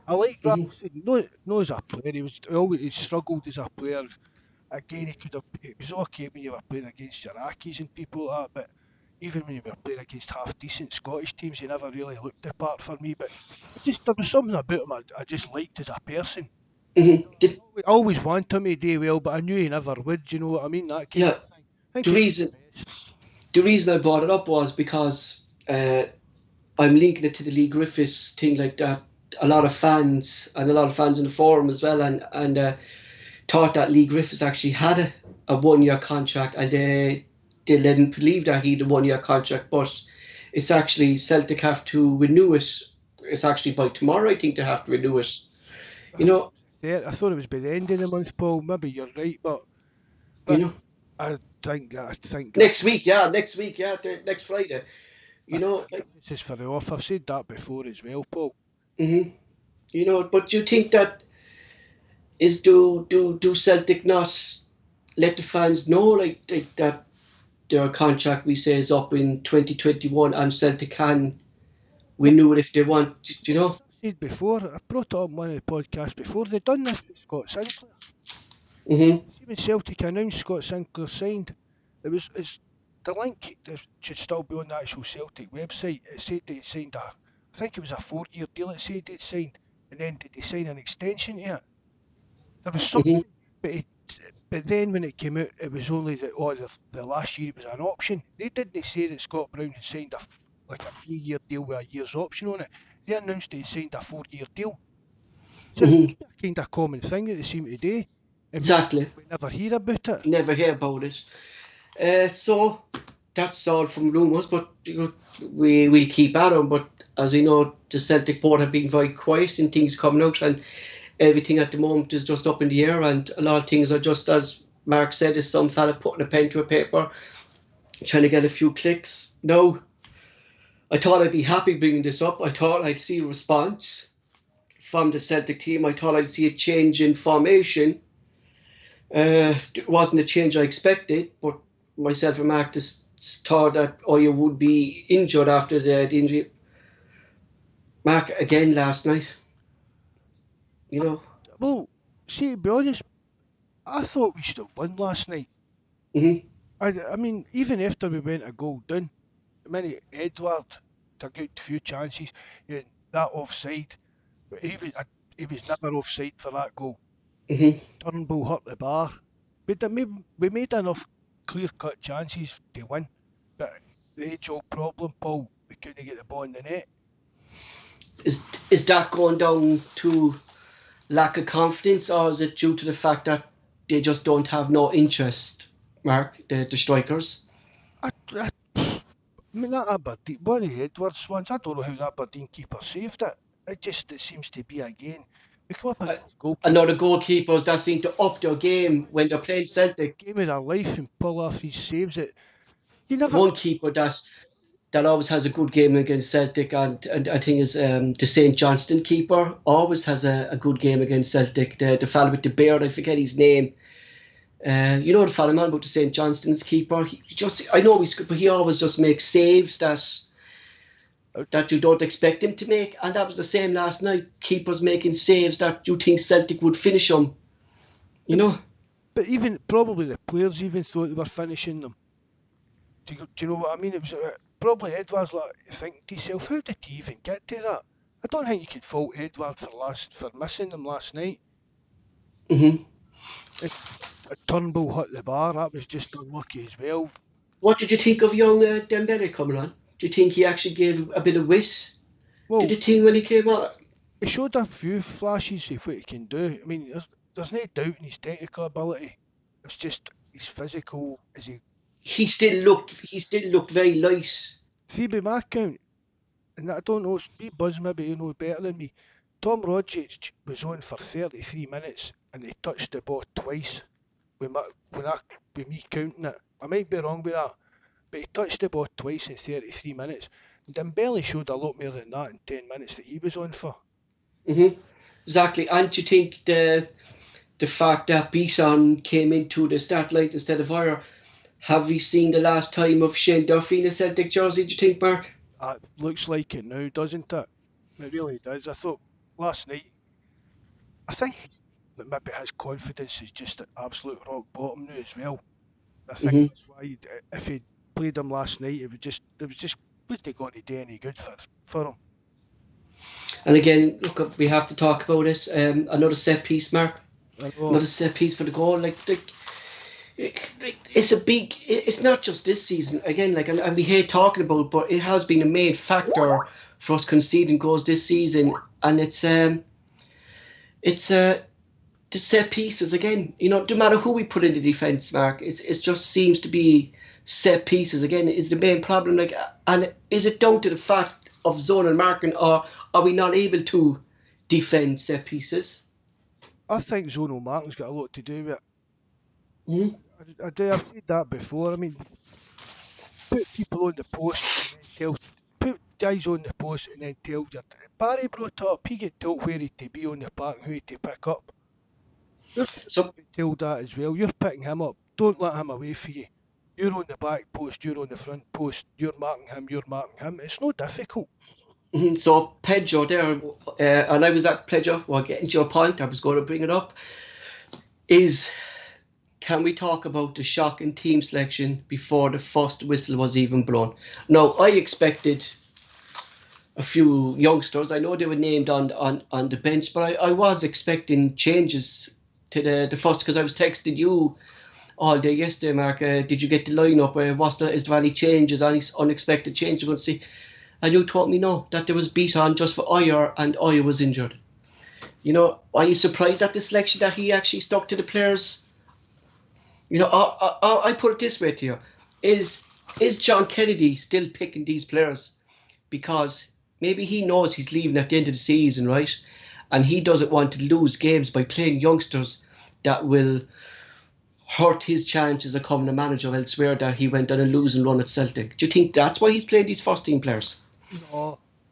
Speaker 2: I like that.
Speaker 1: Mhm,
Speaker 2: No, as a player, he struggled as a player. Again, he could have. It was okay when you were playing against your Ackies and people like that, but even when you were playing against half decent Scottish teams, he never really looked the part for me. But there was something about him I just liked as a person.
Speaker 1: mhm.
Speaker 2: I always want him to do well, but I knew he never would. You know what I mean? That kind
Speaker 1: Yeah,
Speaker 2: of thing. I think
Speaker 1: the
Speaker 2: he did
Speaker 1: reason
Speaker 2: the best.
Speaker 1: the reason I brought it up was because I'm linking it to the Lee Griffiths thing like that. A lot of fans and a lot of fans in the forum as well, and thought that Lee Griffiths actually had a 1 year contract, and they didn't believe that he had a 1 year contract, but it's actually Celtic have to renew it. It's actually by tomorrow, I think they have to renew it.
Speaker 2: I
Speaker 1: You
Speaker 2: thought
Speaker 1: know,
Speaker 2: it was I thought it was by the end of the month, Paul. Maybe you're right,
Speaker 1: you
Speaker 2: but
Speaker 1: know,
Speaker 2: I think
Speaker 1: next week, yeah, next Friday.
Speaker 2: I
Speaker 1: You know,
Speaker 2: think Griffiths is for the off. I've said that before as well, Paul.
Speaker 1: hmm you know, but do you think that is do Celtic not let the fans know like that their contract we say is up in 2021 and Celtic can
Speaker 2: Yeah,
Speaker 1: renew it if they want, you
Speaker 2: as
Speaker 1: know?
Speaker 2: I've said before, I've brought it up on one of the podcasts before. They've done this with Scott Sinclair.
Speaker 1: Hmm
Speaker 2: See when Celtic announced Scott Sinclair signed, it's the link that should still be on the actual Celtic website. It said they signed I think it was a 4 year deal. It said they'd signed, and then did they sign an extension to it? There was
Speaker 1: hmm
Speaker 2: something, but but then when it came out, it was only the last year it was an option. They didn't say that Scott Brown had signed like a 3 year deal with a year's option on it. They announced he signed a 4 year deal. So it
Speaker 1: hmm
Speaker 2: must be a kind of common thing that they seem to do, and
Speaker 1: Exactly.
Speaker 2: we never hear about it.
Speaker 1: Never hear about it. So that's all from rumours, but you know, we will keep at them. But as you know, the Celtic board have been very quiet in things coming out, and everything at the moment is just up in the air, and a lot of things are just as Mark said, is some fella putting a pen to a paper, trying to get a few clicks. No, I thought I'd be happy bringing this up. I thought I'd see a response from the Celtic team. I thought I'd see a change in formation. It wasn't a change I expected, but myself and Mark just thought that Oya would be injured after the injury. Mark again last night, you know.
Speaker 2: Well, see, to be honest, I thought we should have won last night.
Speaker 1: Hmm
Speaker 2: I mean, even after we went a goal down, I mean, Edward took a good few chances. Yeah, that offside, but he was never offside for that goal.
Speaker 1: hmm
Speaker 2: Turnbull hurt the bar. We made enough clear-cut chances to win, but the age-old problem, Paul, we couldn't get the ball in the net.
Speaker 1: Is is that going down to lack of confidence, or is it due to the fact that they just don't have no interest, Mark, the strikers?
Speaker 2: I mean, that Aberdeen, one of the Edwards ones, I don't know how the Aberdeen keeper saved it. It seems to be again. We come up
Speaker 1: Uh,
Speaker 2: against goalkeepers,
Speaker 1: Another goalkeepers that seem to up their game when they're playing Celtic.
Speaker 2: game of their life, and pull off these saves. You never.
Speaker 1: One keeper that always has a good game against Celtic, and I think is the St Johnston keeper always has a good game against Celtic. The fella with the beard, I forget his name. You know the fella man about the St Johnston's keeper. He just I know he's good, but he always just makes saves that you don't expect him to make, and that was the same last night. Keepers making saves that you think Celtic would finish them. You
Speaker 2: But,
Speaker 1: know.
Speaker 2: but even probably the players even thought they were finishing them. Do you know what I mean? It was probably Edwards like thinking to himself, how did he even get to that? I don't think you could fault Edward for missing them last night.
Speaker 1: hmm
Speaker 2: And Turnbull hit the bar. That was just unlucky as well.
Speaker 1: What did you think of young Dembele coming on? Do you think he actually gave a bit of whiz? Did
Speaker 2: Well,
Speaker 1: you think when he came on?
Speaker 2: he showed a few flashes of what he can do. I mean, there's no doubt in his technical ability. It's just his physical. Is he?
Speaker 1: He still looked very light.
Speaker 2: See, by my count, and I don't know, be Buzz maybe you know better than me. Tom Rogic was on for 33 minutes and he touched the ball twice. With my, when I, with me counting it, I might be wrong with that, but he touched the ball twice in 33 minutes. Dembele showed a lot more than that in 10 minutes that he was on for.
Speaker 1: Exactly. And do you think the fact that Beaton came into the start line instead of Ira, have we seen the last time of Shane Duffy in a Celtic jersey, do you think, Mark?
Speaker 2: It looks like it now, doesn't it? It really does. I thought last night, I think that maybe his confidence is just at absolute rock bottom now as well. I think
Speaker 1: hmm
Speaker 2: that's why if he played him last night, it was just wasn't going to do any good for him.
Speaker 1: And again, look, we have to talk about it. Another set piece, Mark.
Speaker 2: I know.
Speaker 1: Another set piece for the goal. It's a big. It's not just this season. Again, and we hate talking about it, but it has been a main factor for us conceding goals this season. And it's the set pieces again. No matter who we put in the defence, Mark, it just seems to be set pieces again is the main problem. And is it down to the fact of zonal marking, or are we not able to defend set pieces?
Speaker 2: I think zonal marking's got a lot to do with it.
Speaker 1: Mm-hmm.
Speaker 2: I do. I've said that before. I mean, put people on the post and then put guys on the post and then tell you. Barry brought up, he get told where he to be on the park and who he to pick up. You're
Speaker 1: So
Speaker 2: told that as well. You're picking him up. Don't let him away for you. You're on the back post, you're on the front post, you're marking him, you're marking him. It's not difficult.
Speaker 1: So Pedro there, and I was at Pedro. Well, getting to your point, I was going to bring it up. Can we talk about the shocking team selection before the first whistle was even blown? Now, I expected a few youngsters. I know they were named on the bench, but I was expecting changes to the first, because I was texting you all day yesterday, Mark. Did you get the lineup? Is there any changes, any unexpected changes we're going to see? And you told me no, that there was beat on just for Oyer, and Oyer was injured. Are you surprised at the selection that he actually stuck to the players? I put it this way to you: is John Kennedy still picking these players because maybe he knows he's leaving at the end of the season, right? And he doesn't want to lose games by playing youngsters that will hurt his chances of becoming a manager elsewhere, that he went on a losing run at Celtic. Do you think that's why he's playing these first team players?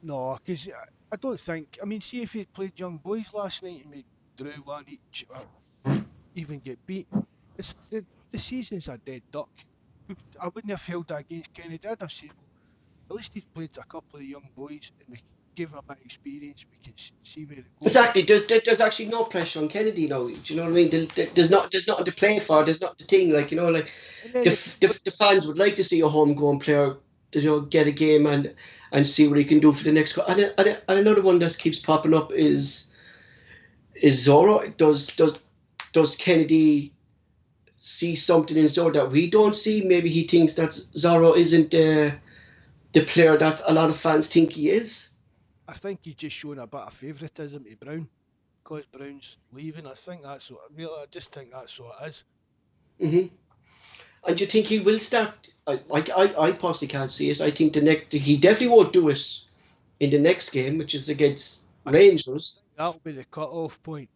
Speaker 2: No, because I don't think. I mean, see if he played young boys last night and we drew one each, or even get beat. The season's a dead duck. I wouldn't have held that against Kennedy. I'd have said, well, at least he's played a couple of young boys and we give him a bit of experience. We can see where it goes.
Speaker 1: Exactly. There's actually no pressure on Kennedy now. Do you know what I mean? There's nothing to play for. There's not the thing the fans would like to see a homegrown player, get a game and see what he can do for the next. And another one that keeps popping up is Zorro. Does Kennedy see something in Zorro that we don't see? Maybe he thinks that Zorro isn't the player that a lot of fans think he is.
Speaker 2: I think he's just showing a bit of favouritism to Brown because Brown's leaving. I just think that's what it is.
Speaker 1: Mm-hmm. And do you think he will start? I personally can't see it. I think he definitely won't do it in the next game, which is against Rangers.
Speaker 2: That'll be the cut-off point.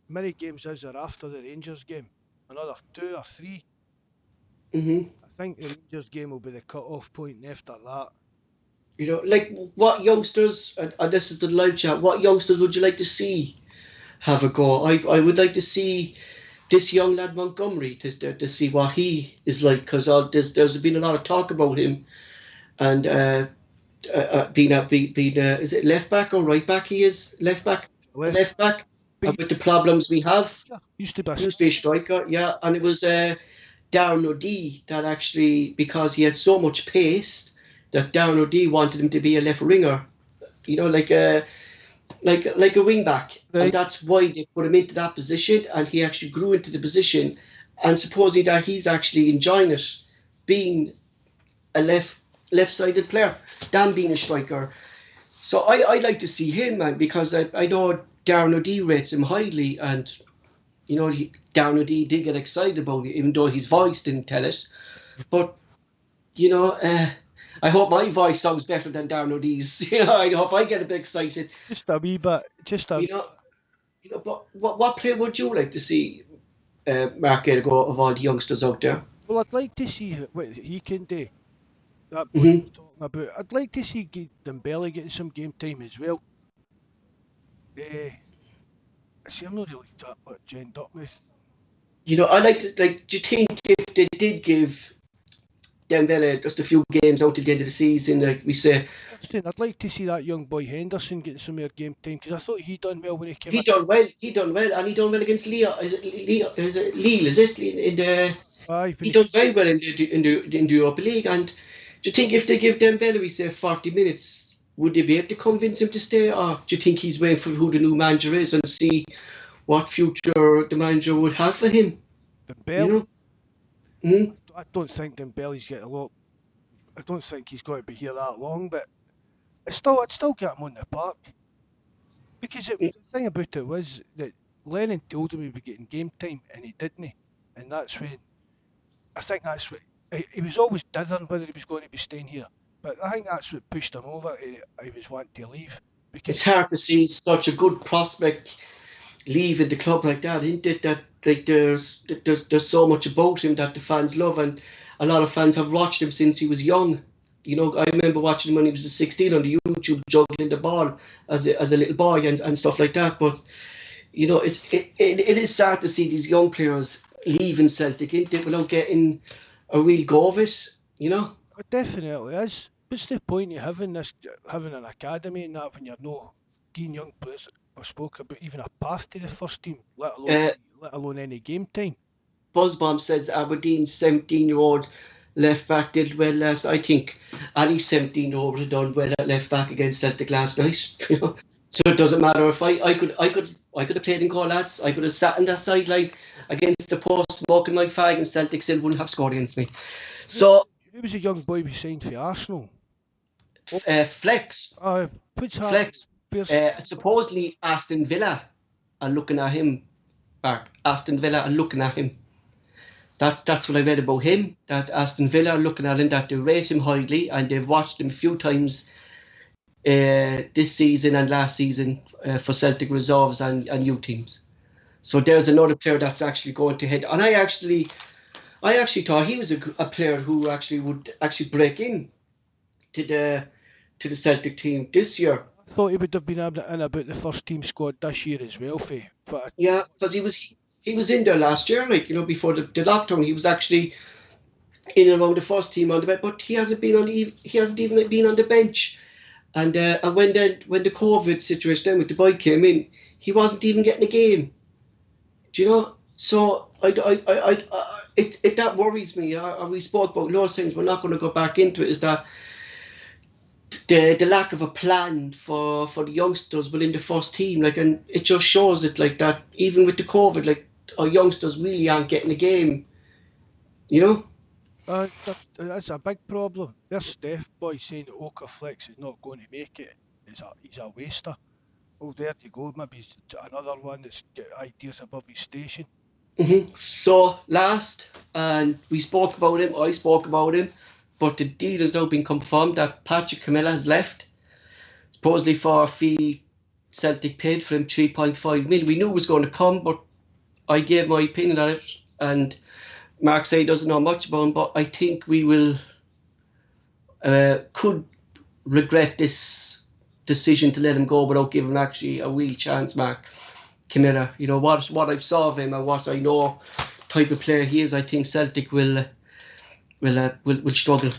Speaker 2: How many games is there after the Rangers game? Another 2 or 3?
Speaker 1: Mm-hmm.
Speaker 2: I think the Rangers game will be the cut-off point, and after that.
Speaker 1: What youngsters, and this is the live chat, what youngsters would you like to see have a go? I would like to see this young lad Montgomery to see what he is like, because there's been a lot of talk about him, and being is it left back or right back? He is left back. Left back. With the problems we have,
Speaker 2: used to be
Speaker 1: a striker, yeah, and it was Darren O'Dea that actually, because he had so much pace, that Darren O'Dea wanted him to be a left winger, like a wing back,
Speaker 2: right.
Speaker 1: And that's why they put him into that position, and he actually grew into the position, and supposedly that he's actually enjoying it, being a left-sided player than being a striker. So I like to see him, man, because I know Darren O'Dea rates him highly, and Darren O'Dea did get excited about it, even though his voice didn't tell it. But I hope my voice sounds better than Darren O'Dea's. I hope I get a bit excited.
Speaker 2: Just a wee bit.
Speaker 1: But what player would you like to see Mark get a go of all the youngsters out there?
Speaker 2: Well, I'd like to see what he can do. that boy
Speaker 1: Hmm.
Speaker 2: was talking about. I'd like to see Dembele getting some game time as well. See, I'm not really that much end up with.
Speaker 1: I like to like. Do you think if they did give Dembele just a few games out till the end of the season, like we say,
Speaker 2: Interesting. I'd like to see that young boy Henderson getting some more game time because I thought he done well when he came
Speaker 1: he
Speaker 2: in.
Speaker 1: done well. He done well, and he done well against Leo. Is it Leo? Is it Lille? Is it in the?
Speaker 2: Aye, when
Speaker 1: He
Speaker 2: he
Speaker 1: done
Speaker 2: came
Speaker 1: very well in the Europa League. And do you think if they give Dembele, we say 40 minutes, would they be able to convince him to stay, or do you think he's waiting for who the new manager is and see what future the manager would have for him? You
Speaker 2: Dembele,
Speaker 1: know? Mm?
Speaker 2: I don't think Dembele's get a lot. I don't think he's got to be here that long, but I'd still get him on the park because the thing about it was that Lennon told him he would be getting game time and he didn't, and that's when I think that's what he was always dithering whether he was going to be staying here. But I think that's what pushed him over. He was wanting to leave because
Speaker 1: It's hard to see such a good prospect leaving the club like that, isn't it? That like there's so much about him that the fans love, and a lot of fans have watched him since he was young. I remember watching him when he was 16 on the YouTube juggling the ball as a little boy and stuff like that. But it is sad to see these young players leaving Celtic, isn't it, without getting a real go of it. You know.
Speaker 2: it definitely is. What's the point of having an academy and that when you're no giving young players I spoke about even a path to the first team,
Speaker 1: Uh,
Speaker 2: let alone any game time.
Speaker 1: Buzzbomb says Aberdeen's 17-year-old left back did well last. I think any 17-year-old would have done well at left back against Celtic last night. So it doesn't matter if I could have played in goal, lads. I could have sat on that sideline against the post, smoking my fag, and Celtic still wouldn't have scored against me.
Speaker 2: Who,
Speaker 1: So
Speaker 2: who was a young boy we signed for Arsenal? Oh,
Speaker 1: Flex,
Speaker 2: what's happening?
Speaker 1: Flex.
Speaker 2: Where's
Speaker 1: Supposedly Aston Villa are looking at him. Bart. Aston Villa are looking at him. That's what I read about him. That Aston Villa are looking at him. That they rate him highly, and they've watched him a few times this season and last season for Celtic reserves and youth teams. So there's another player that's actually going to head. And I actually thought he was a player who actually would actually break in to the Celtic team this year.
Speaker 2: I thought he would have been in about the first team squad this year as well, but
Speaker 1: Yeah, because he was in there last year, before the lockdown. He was actually in and around the first team on the bench, but he hasn't even been on the bench. And when the COVID situation then with the boy came in, he wasn't even getting a game. Do you know? So that worries me. We spoke about lots of things. We're not going to go back into it. Is that the lack of a plan for the youngsters within the first team? Like, and it just shows it like that. Even with the COVID, like our youngsters really aren't getting a game. You know?
Speaker 2: that's a big problem. There's Steph boy saying that Flex is not going to make it. He's a waster. Oh, there you go. Maybe he's another one that's got ideas above his station.
Speaker 1: So last, and we spoke about him. I spoke about him, but the deal has now been confirmed that Patrick Camilla has left, supposedly for a fee Celtic paid for him 3.5 million. We knew it was going to come, but I gave my opinion on it, and Mark said he doesn't know much about him, but I think we could regret this decision to let him go without giving him actually a real chance, Mark. Camilla, what I've saw of him and what I know type of player he is, I think Celtic will struggle.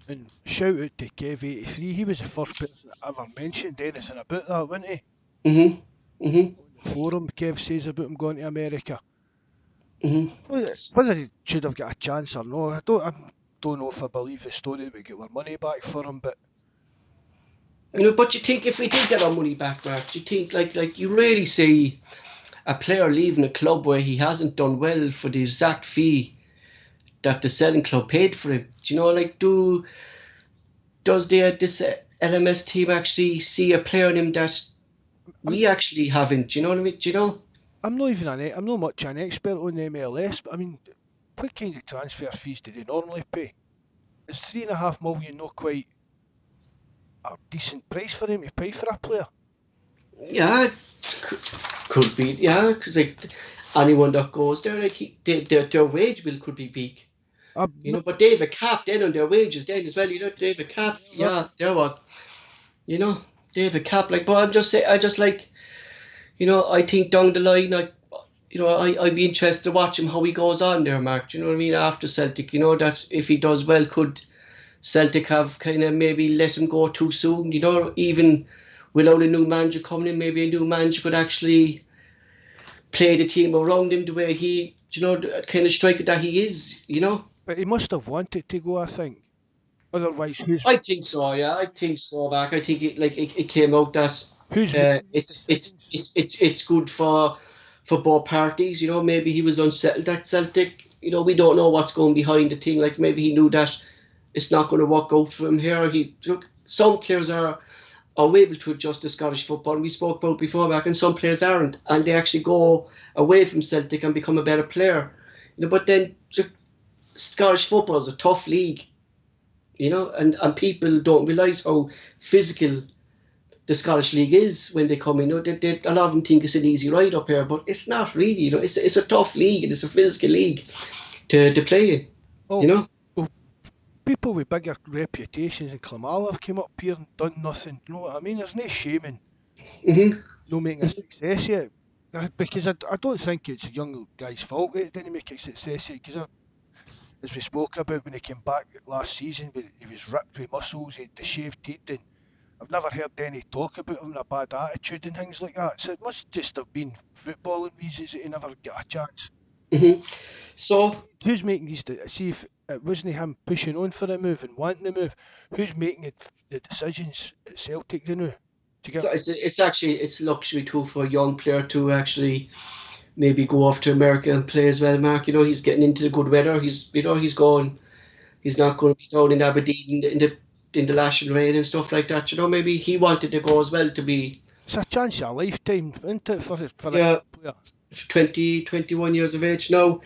Speaker 2: And shout out to Kev83. He was the first person that ever mentioned anything about that, wasn't he?
Speaker 1: Mhm. Mhm.
Speaker 2: On the forum, Kev says about him going to America.
Speaker 1: Mhm.
Speaker 2: Whether he should have got a chance or no, I don't know if I believe the story that we get our money back for him, but
Speaker 1: But you think if we did get our money back, Mark, do you think like you really see a player leaving a club where he hasn't done well for the exact fee that the selling club paid for him? Do you know, like, does this LMS team actually see a player in him that
Speaker 2: I'm
Speaker 1: we actually haven't? Do you know what I mean? Do you know?
Speaker 2: I'm not much an expert on the MLS, but I mean, what kind of transfer fees do they normally pay? Is 3.5 million not quite a decent price for him to pay for a player?
Speaker 1: Yeah, could be. Yeah, because like anyone that goes there, like their wage bill could be big.
Speaker 2: No,
Speaker 1: But David Cap then on their wages then as well. David Cap, yeah, they're what. David Cap, like, but I'm just saying, I just like, I think down the line, I'd be interested to watch him how he goes on there, Mark. Do you know what I mean? After Celtic, that if he does well, could Celtic have kind of maybe let him go too soon? Even without a new manager coming in, maybe a new manager could actually play the team around him the way the kind of striker that he is.
Speaker 2: but he must have wanted to go, I think. Otherwise,
Speaker 1: I think so. Yeah, I think so, Mark. I think it came out that
Speaker 2: who's making these decisions?
Speaker 1: it's good for both parties. Maybe he was unsettled at Celtic. We don't know what's going behind the thing. Like maybe he knew that it's not going to work out for him here. Some players are able to adjust to Scottish football. We spoke about before, Mark, and some players aren't, and they actually go away from Celtic and become a better player. But then Scottish football is a tough league. And people don't realise how physical the Scottish League is when they come in. A lot of them think it's an easy ride up here, but it's not really. It's a tough league and it's a physical league to play in.
Speaker 2: Oh, well, people with bigger reputations in Clamala have come up here and done nothing. You know what I mean? There's no shame in no making a success yet. Because I don't think it's a young guy's fault that he didn't make a success yet. Because as we spoke about when he came back last season, he was ripped with muscles, he had the shaved teeth, and I've never heard any talk about him and a bad attitude and things like that. So it must just have been footballing reasons that he never got a chance.
Speaker 1: Mm-hmm. So
Speaker 2: Who's making these? See if it wasn't him pushing on for the move and wanting the move. Who's making the decisions at Celtic? Now? Do you get?
Speaker 1: it's luxury too for a young player to actually maybe go off to America and play as well, Mark. He's getting into the good weather. He's going. He's not going to be down in Aberdeen in the lashing rain and stuff like that. Maybe he wanted to go as well to be.
Speaker 2: It's a chance of a lifetime, isn't it, for a
Speaker 1: Yeah,
Speaker 2: player?
Speaker 1: 20, 21 years of age now.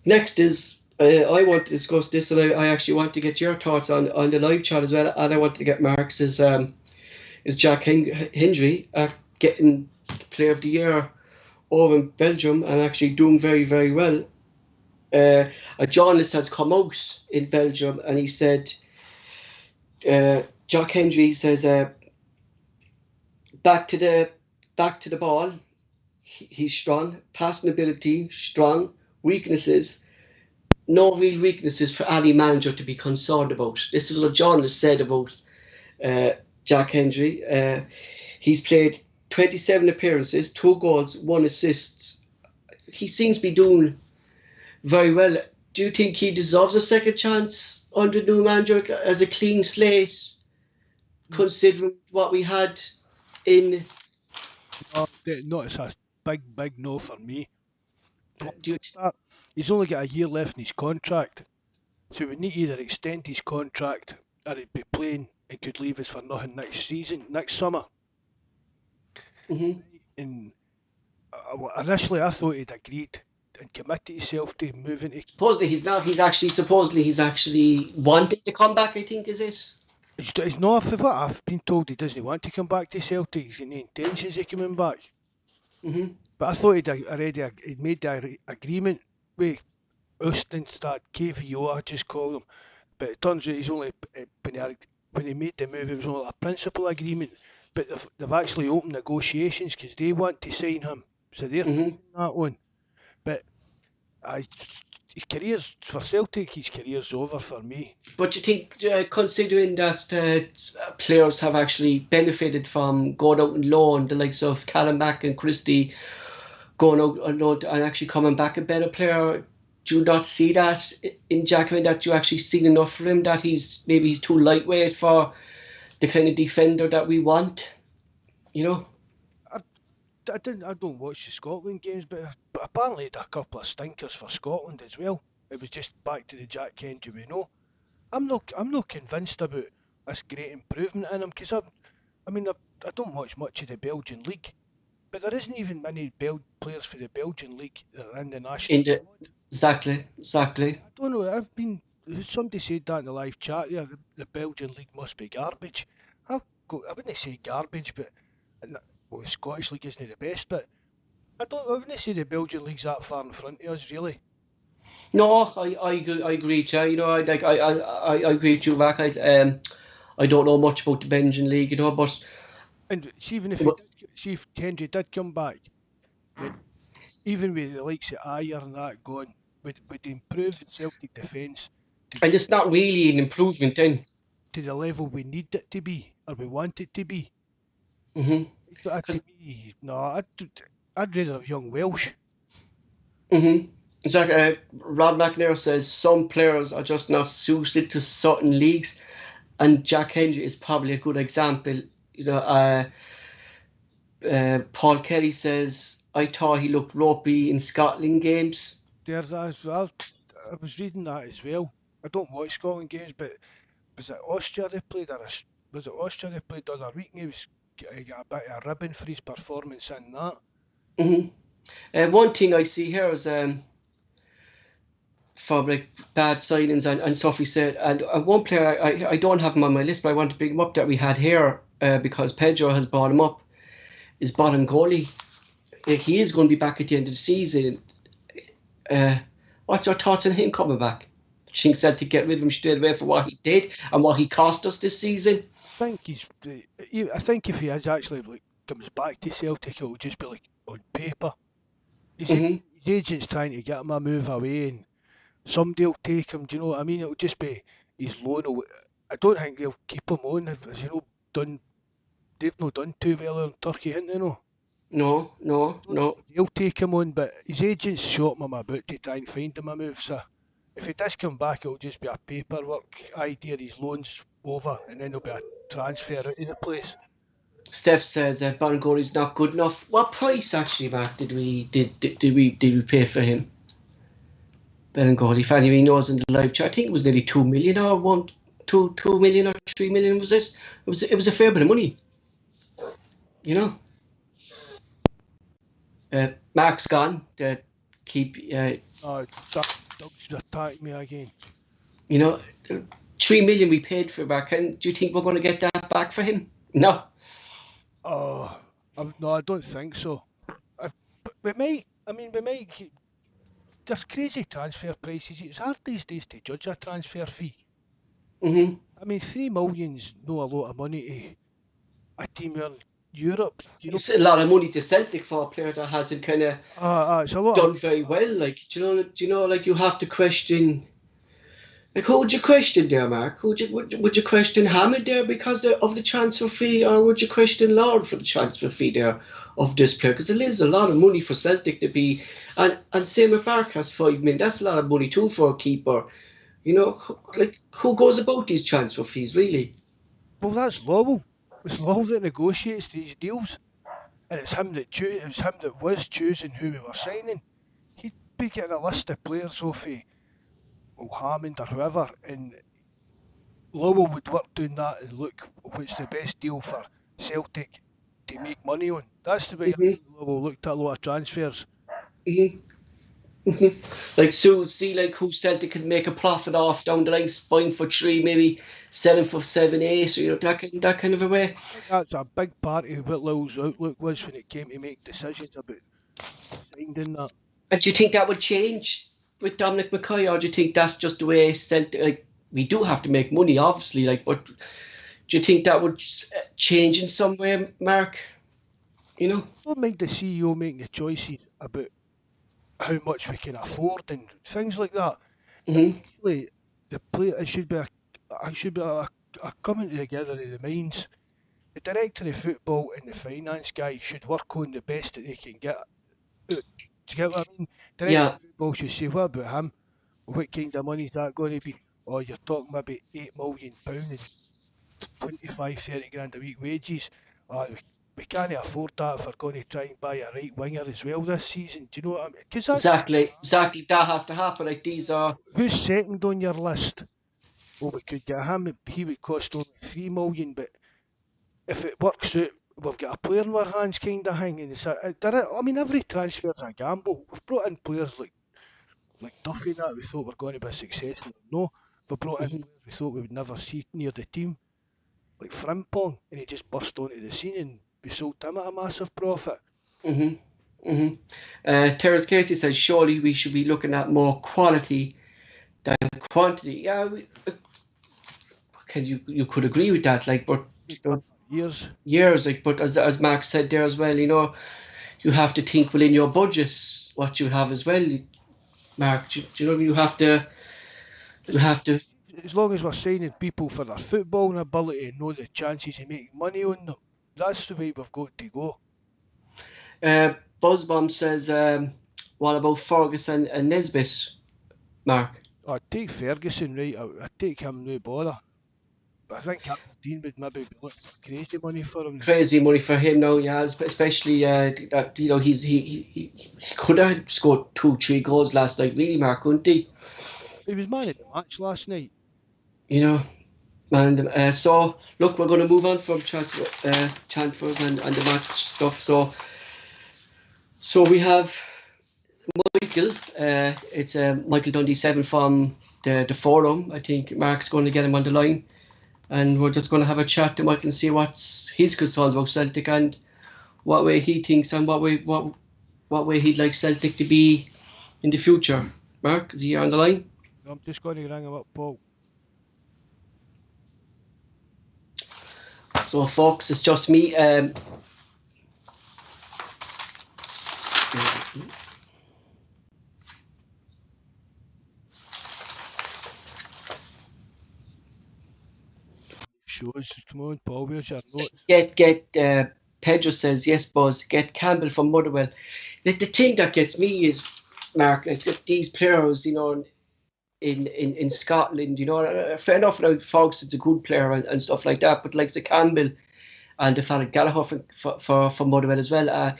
Speaker 1: Next is I want to discuss this, and I actually want to get your thoughts on the live chat as well. And I want to get Mark's is Jack Hendry getting Player of the Year over in Belgium and actually doing very, very well. A journalist has come out in Belgium and he said, Jack Hendry says, back to the ball, he's strong, passing ability, strong, weaknesses, no real weaknesses for any manager to be concerned about. This is what a journalist said about Jack Hendry. He's played 27 appearances, 2 goals, 1 assist. He seems to be doing very well. Do you think he deserves a second chance under new manager as a clean slate, considering what we had in?
Speaker 2: No, it's a big no for me.
Speaker 1: Do you,
Speaker 2: He's only got a year left in his contract, so we need to either extend his contract or he'd be playing and could leave us for nothing next summer.
Speaker 1: mm-hmm.
Speaker 2: And initially, I thought he'd agreed and committed himself to moving to.
Speaker 1: Supposedly he's not. He's actually wanted to come back. I think is this.
Speaker 2: He's not. For what I've been told, he doesn't want to come back to Celtic. He's got no intentions of coming back.
Speaker 1: Mm-hmm.
Speaker 2: But I thought he'd made the agreement with Østenstad, KVO, I just call him. But it turns out he's only when he made the move, it was only a principal agreement. But they've actually opened negotiations because they want to sign him, so they're taking that on. But his career's for Celtic. His career's over for me.
Speaker 1: But you think, considering that players have actually benefited from going out on loan, the likes of Callum Mack and Christie going out on loan and actually coming back a better player, do you not see that in Jackman, that you actually seen enough for him, that he's too lightweight for the kind of defender that we want?
Speaker 2: I don't watch the Scotland games, but apparently he had a couple of stinkers for Scotland as well. It was just back to the Jack Hendry we know. I'm not convinced about this great improvement in him because I don't watch much of the Belgian league, but there isn't even many players for the Belgian league that are in the national squad.
Speaker 1: Exactly.
Speaker 2: I don't know. Somebody said that in the live chat. Yeah, the Belgian league must be garbage. I wouldn't say garbage, but the Scottish league isn't the best. But I wouldn't say the Belgian league's that far in front of us really.
Speaker 1: No, I agree with you. You know, I agree with you, Mark. I don't know much about the Belgian league, you know, but
Speaker 2: And see, even if he
Speaker 1: but-
Speaker 2: did, see if Hendry did come back, right? Even with the likes of Ayer and that going, would improve the Celtic defence to
Speaker 1: and it's not really an improvement then.
Speaker 2: the level we need it to be or we want it to be.
Speaker 1: hmm
Speaker 2: But to me, no, I'd rather have young Welsh.
Speaker 1: hmm It's like Rod McNair says some players are just not suited to certain leagues, and Jack Hendry is probably a good example. You know, Paul Kelly says I thought he looked ropey in Scotland games.
Speaker 2: There's as well. I was reading that as well. I don't watch Scotland games, but was it Austria they played or was it Austria they played the other week? And he got a bit of a ribbon for his performance in that.
Speaker 1: hmm One thing I see here is for like bad signings and stuff he said, and one player I don't have him on my list, but I want to bring him up that we had here because Pedro has brought him up. Is bottom goalie. He is going to be back at the end of the season. Uh, what's your thoughts on him coming back? Do you think Celtic get rid of him straight away for what he did and what he cost us this season?
Speaker 2: I think if he is actually like comes back to Celtic, it'll just be like on paper.
Speaker 1: hmm
Speaker 2: His agent's trying to get him a move away, and somebody will take him. Do you know what I mean? It'll just be his loan. I don't think they'll keep him on. As you know, they've not done too well in Turkey, haven't they? No.
Speaker 1: No,
Speaker 2: I
Speaker 1: no,
Speaker 2: don't
Speaker 1: no.
Speaker 2: think they'll take him on, but his agent's shot him about to try and find him a move. So if he does come back, it'll just be a paperwork idea. His loan's over, and then there'll be a transfer out of the place.
Speaker 1: Steph says Bangori's not good enough. What price actually, Mark, did we pay for him? Bangori, if anybody knows in the live chat, I think it was nearly 2 million or 2 million or 3 million. Was it? It was a fair bit of money, you know. Mark's gone. Keep
Speaker 2: Doug's attacking me again.
Speaker 1: you know 3 million we paid for Mark. And do you think we're going to get that back for him? No.
Speaker 2: Oh, no, I don't think so. But we might. I mean, we might. There's crazy transfer prices. It's hard these days to judge a transfer fee.
Speaker 1: hmm
Speaker 2: I mean, 3 million's no a lot of money to a team in Europe. You know,
Speaker 1: It's a lot of money to Celtic for a player that hasn't kind of
Speaker 2: it's a lot of
Speaker 1: done
Speaker 2: money for
Speaker 1: very
Speaker 2: that.
Speaker 1: well. Like, do you know, like you have to question. Like, who would you question there, Mark? Would you question Hammond there because of the transfer fee, or would you question Lord for the transfer fee there of this player? Because it is a lot of money for Celtic to be, and same with Barkas, 5 million. That's a lot of money too for a keeper. Like who goes about these transfer fees really?
Speaker 2: Well, that's Lowell. It's Lowell that negotiates these deals, and it's him that was choosing who we were signing. He'd be getting a list of players off Hammond or whoever, and Lowell would work doing that and look what's the best deal for Celtic to make money on. That's the way I
Speaker 1: hmm
Speaker 2: think Lowell looked at a lot of transfers.
Speaker 1: hmm hmm Like, so see, like who Celtic could make a profit off down the line, buying for three, maybe selling for 7, 8, or that kind of a way.
Speaker 2: I think that's a big part of what Lowell's outlook was when it came to make decisions about who signed in that.
Speaker 1: And do you think that would change with Dominic McKay, or do you think that's just the way Celtic? Like, we do have to make money, obviously. Like, but do you think that would change in some way, Mark? You know.
Speaker 2: I don't mind the CEO making the choices about how much we can afford and things like that. But
Speaker 1: hmm
Speaker 2: actually, the play it should be a coming together of the minds. The director of football and the finance guy should work on the best that they can get. Do you get what I mean? Director
Speaker 1: Yeah.
Speaker 2: of football should say, what about him? What kind of money is that going to be? Oh, you're talking maybe £8 million and 25, 30 grand a week wages. We can't afford that if we're going to try and buy a right winger as well this season. Do you know what I mean? Because that's what has to
Speaker 1: Exactly.
Speaker 2: happen.
Speaker 1: Exactly. That has to happen. Like these are.
Speaker 2: Who's second on your list? Well, we could get him. He would cost only 3 million, but if it works out, we've got a player in our hands, kind of thing. And I mean, every transfer's a gamble. We've brought in players like Duffy and that we thought were going to be a success. No, we brought in
Speaker 1: hmm
Speaker 2: players we thought we would never see near the team, like Frimpong, and he just burst onto the scene and we sold him at a massive profit.
Speaker 1: hmm hmm Terence Casey says, surely we should be looking at more quality than quantity. Yeah, you could agree with that, like, but
Speaker 2: Years.
Speaker 1: like, but as Mark said there as well, you have to think within your budget what you have as well, Mark. You have to.
Speaker 2: As long as we're signing people for their footballing ability and know the chances of making money on them, that's the way we've got to go.
Speaker 1: Buzzbomb says, what about Ferguson and Nesbitt, Mark?
Speaker 2: I'd take Ferguson, right? I'd take him, no bother. But I think Aberdeen would maybe be looking for crazy money for him.
Speaker 1: Crazy money for him now, yeah. Especially that he could have scored 2-3 goals last night, really, Mark, couldn't he?
Speaker 2: He was man of the match last night.
Speaker 1: And so look, we're going to move on from transfers and the match stuff. So we have Michael. It's Michael Dundee 7 from the forum. I think Mark's going to get him on the line, and we're just going to have a chat to Michael and see what's his concerns about Celtic and what way he thinks and what way he'd like Celtic to be in the future. Mark, is he on the line?
Speaker 2: I'm just going to ring him up, Paul.
Speaker 1: So, folks, it's just me.
Speaker 2: Shows. Come on, Paul, where's your notes?
Speaker 1: Pedro says, yes, Buzz, get Campbell from Motherwell. The thing that gets me is, Mark, like these players, in Scotland, fair enough, Ferguson's a good player and stuff like that, but like the Campbell and the fella Gallagher for Motherwell as well,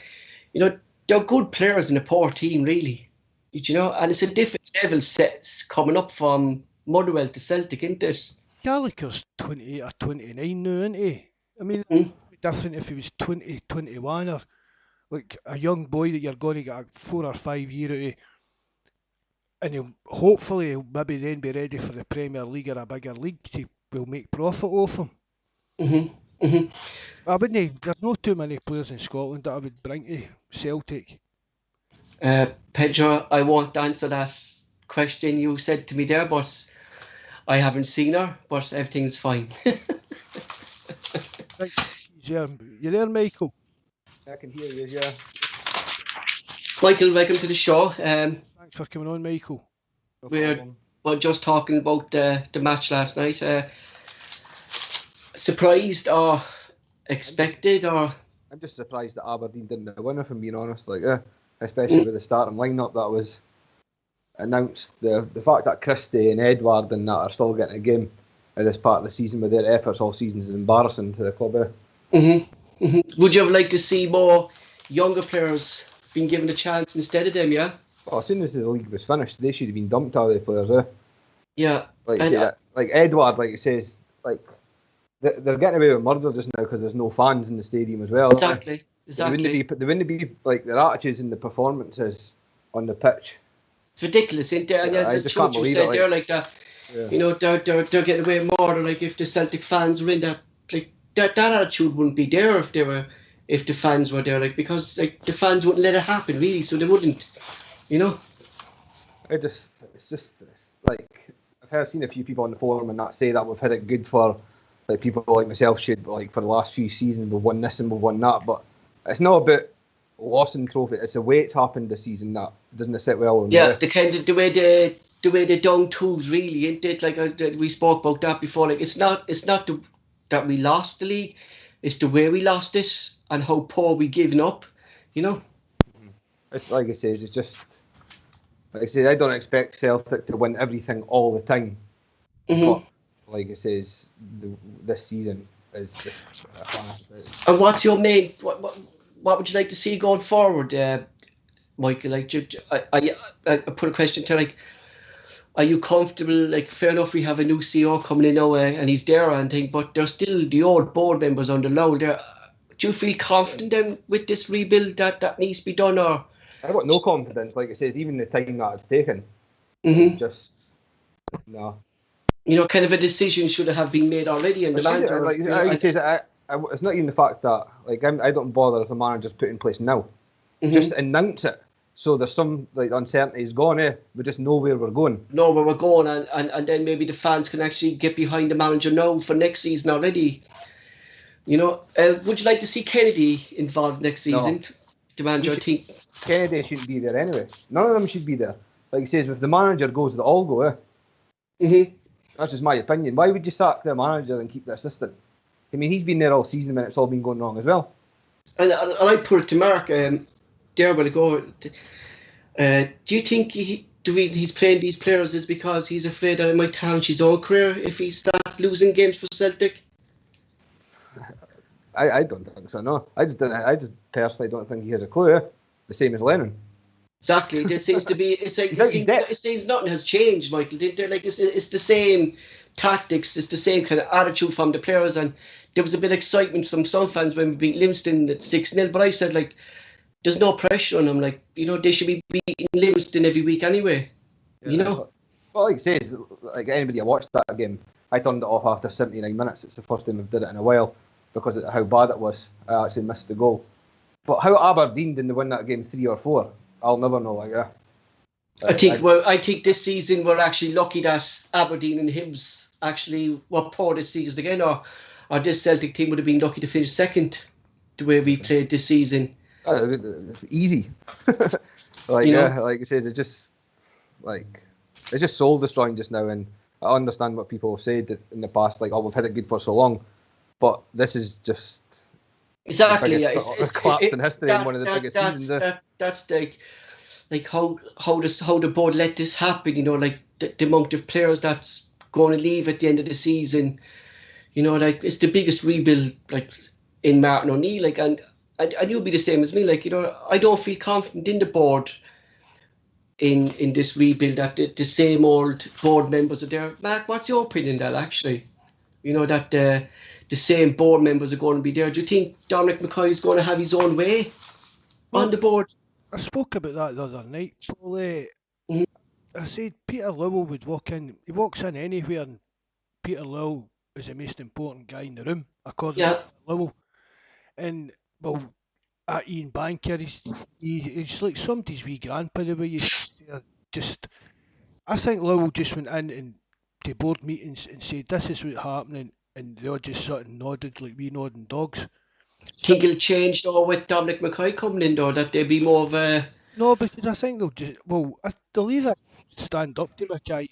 Speaker 1: they're good players in a poor team, really, and it's a different level sets coming up from Motherwell to Celtic, isn't it?
Speaker 2: Gallagher's 28 or 29 now, isn't he? I mean, it'd be different if he was 20, 21, or like a young boy that you're going to get a 4 or 5 year out of, and hopefully maybe then be ready for the Premier League or a bigger league. Will make profit off him. I wouldn't. There's not too many players in Scotland that I would bring to Celtic.
Speaker 1: Pedro, I won't answer that question you said to me there, but I haven't seen her, but everything's fine.
Speaker 2: You there, Michael?
Speaker 3: I can hear you, yeah.
Speaker 1: Michael, welcome to the show.
Speaker 2: Thanks for coming on, Michael.
Speaker 1: We're just talking about the match last night. Surprised or expected, or?
Speaker 3: I'm just surprised that Aberdeen didn't win, if I'm being honest. Especially with the starting lineup that was announced. The fact that Christie and Edward and that are still getting a game at this part of the season with their efforts all season is embarrassing to the club.
Speaker 1: Would you have liked to see more younger players being given a chance instead of them? Yeah.
Speaker 3: Well, as soon as the league was finished, they should have been dumped, all the players.
Speaker 1: Yeah.
Speaker 3: Like Edward, like you says, they're getting away with murder just now because there's no fans in the stadium as well.
Speaker 1: Exactly.
Speaker 3: They wouldn't be like their attitudes and the performances on the pitch.
Speaker 1: It's ridiculous, isn't it? And
Speaker 3: I just can't believe it.
Speaker 1: They're like that. Yeah. They're getting away more. Like if the Celtic fans were in that, like that attitude wouldn't be there if the fans were there. Like because like the fans wouldn't let it happen really, so they wouldn't.
Speaker 3: It's just like I've seen a few people on the forum and that say that we've had it good for like people like myself should like for the last few seasons we've won this and we've won that, but it's not about loss and trophy. It's the way it's happened this season that doesn't sit well.
Speaker 1: The kind of the way they down tools really, isn't it? Like we spoke about that before. Like it's not that we lost the league, it's the way we lost it and how poor we given up.
Speaker 3: It's like I say, it's just like I say. I don't expect Celtic to win everything all the time, but like I say, this season is just.
Speaker 1: And what's your main? What would you like to see going forward, Michael? Like, I put a question to like, are you comfortable? Like, fair enough, we have a new CEO coming in now, and he's there and thing, but there's still the old board members on the low there. Do you feel confident then with this rebuild that needs to be done, or?
Speaker 3: I've got no confidence. Like I said, even the time that it's taken, just no.
Speaker 1: Kind of a decision should have been made already, and the manager.
Speaker 3: It's not even the fact that I don't bother if the manager's put in place now. Just announce it. So there's some like uncertainty is gone. We just know where we're going.
Speaker 1: Know where we're going, and then maybe the fans can actually get behind the manager now for next season already. You know, would you like to see Kennedy involved next season?
Speaker 3: No.
Speaker 1: The manager, I think.
Speaker 3: Kennedy shouldn't be there anyway. None of them should be there. Like he says, if the manager goes, they all go. That's just my opinion. Why would you sack the manager and keep the assistant? I mean, he's been there all season when it's all been going wrong as well.
Speaker 1: And I put it to Mark. There will go. Do you think the reason he's playing these players is because he's afraid that it might tarnish his own career if he starts losing games for Celtic?
Speaker 3: I don't think so. No, I just personally don't think he has a clue. The same as Lennon.
Speaker 1: Exactly. There seems to be. It seems nothing has changed, Michael. They're like it's the same tactics. It's the same kind of attitude from the players. And there was a bit of excitement from some fans when we beat Livingston at 6-0. But I said, like, there's no pressure on them. Like, you know, they should be beating Livingston every week anyway. Yeah, you know.
Speaker 3: Well, like I says, like anybody that watched that game, I turned it off after 79 minutes. It's the first time I've did it in a while because of how bad it was. I actually missed the goal. But how Aberdeen didn't win that game 3 or 4, I'll never know. Like,
Speaker 1: I think this season we're actually lucky that Aberdeen and Hibs actually were poor this season again, or this Celtic team would have been lucky to finish second the way we played this season.
Speaker 3: Easy. Like I said, it's just soul destroying just now, and I understand what people have said in the past, like, oh, we've had it good for so long, but this is just
Speaker 1: exactly
Speaker 3: it's collapse in history and one of the biggest seasons.
Speaker 1: That's like how the board let this happen. You know, like the amount of players that's going to leave at the end of the season. You know, like it's the biggest rebuild like in Martin O'Neill. Like, and you'll be the same as me. Like, you know, I don't feel confident in the board in this rebuild that the same old board members are there. Mark, what's your opinion on that actually? You know, that the same board members are going to be there. Do you think Dominic McKay is going to have his own way on the board?
Speaker 2: I spoke about that the other night. I said Peter Lowell would walk in. He walks in anywhere, and Peter Lowell is the most important guy in the room, according to Lowell. And well, at Ian Banker, he's like somebody's wee grandpa. The way you just, I think Lowell just went in and to board meetings and said this is what's happening, and they all just sort of nodded like we nodding dogs.
Speaker 1: Think it'll change though with Dominic McKay coming in, though, that there'll be more of a...
Speaker 2: No, because I think they'll either stand up to McKay,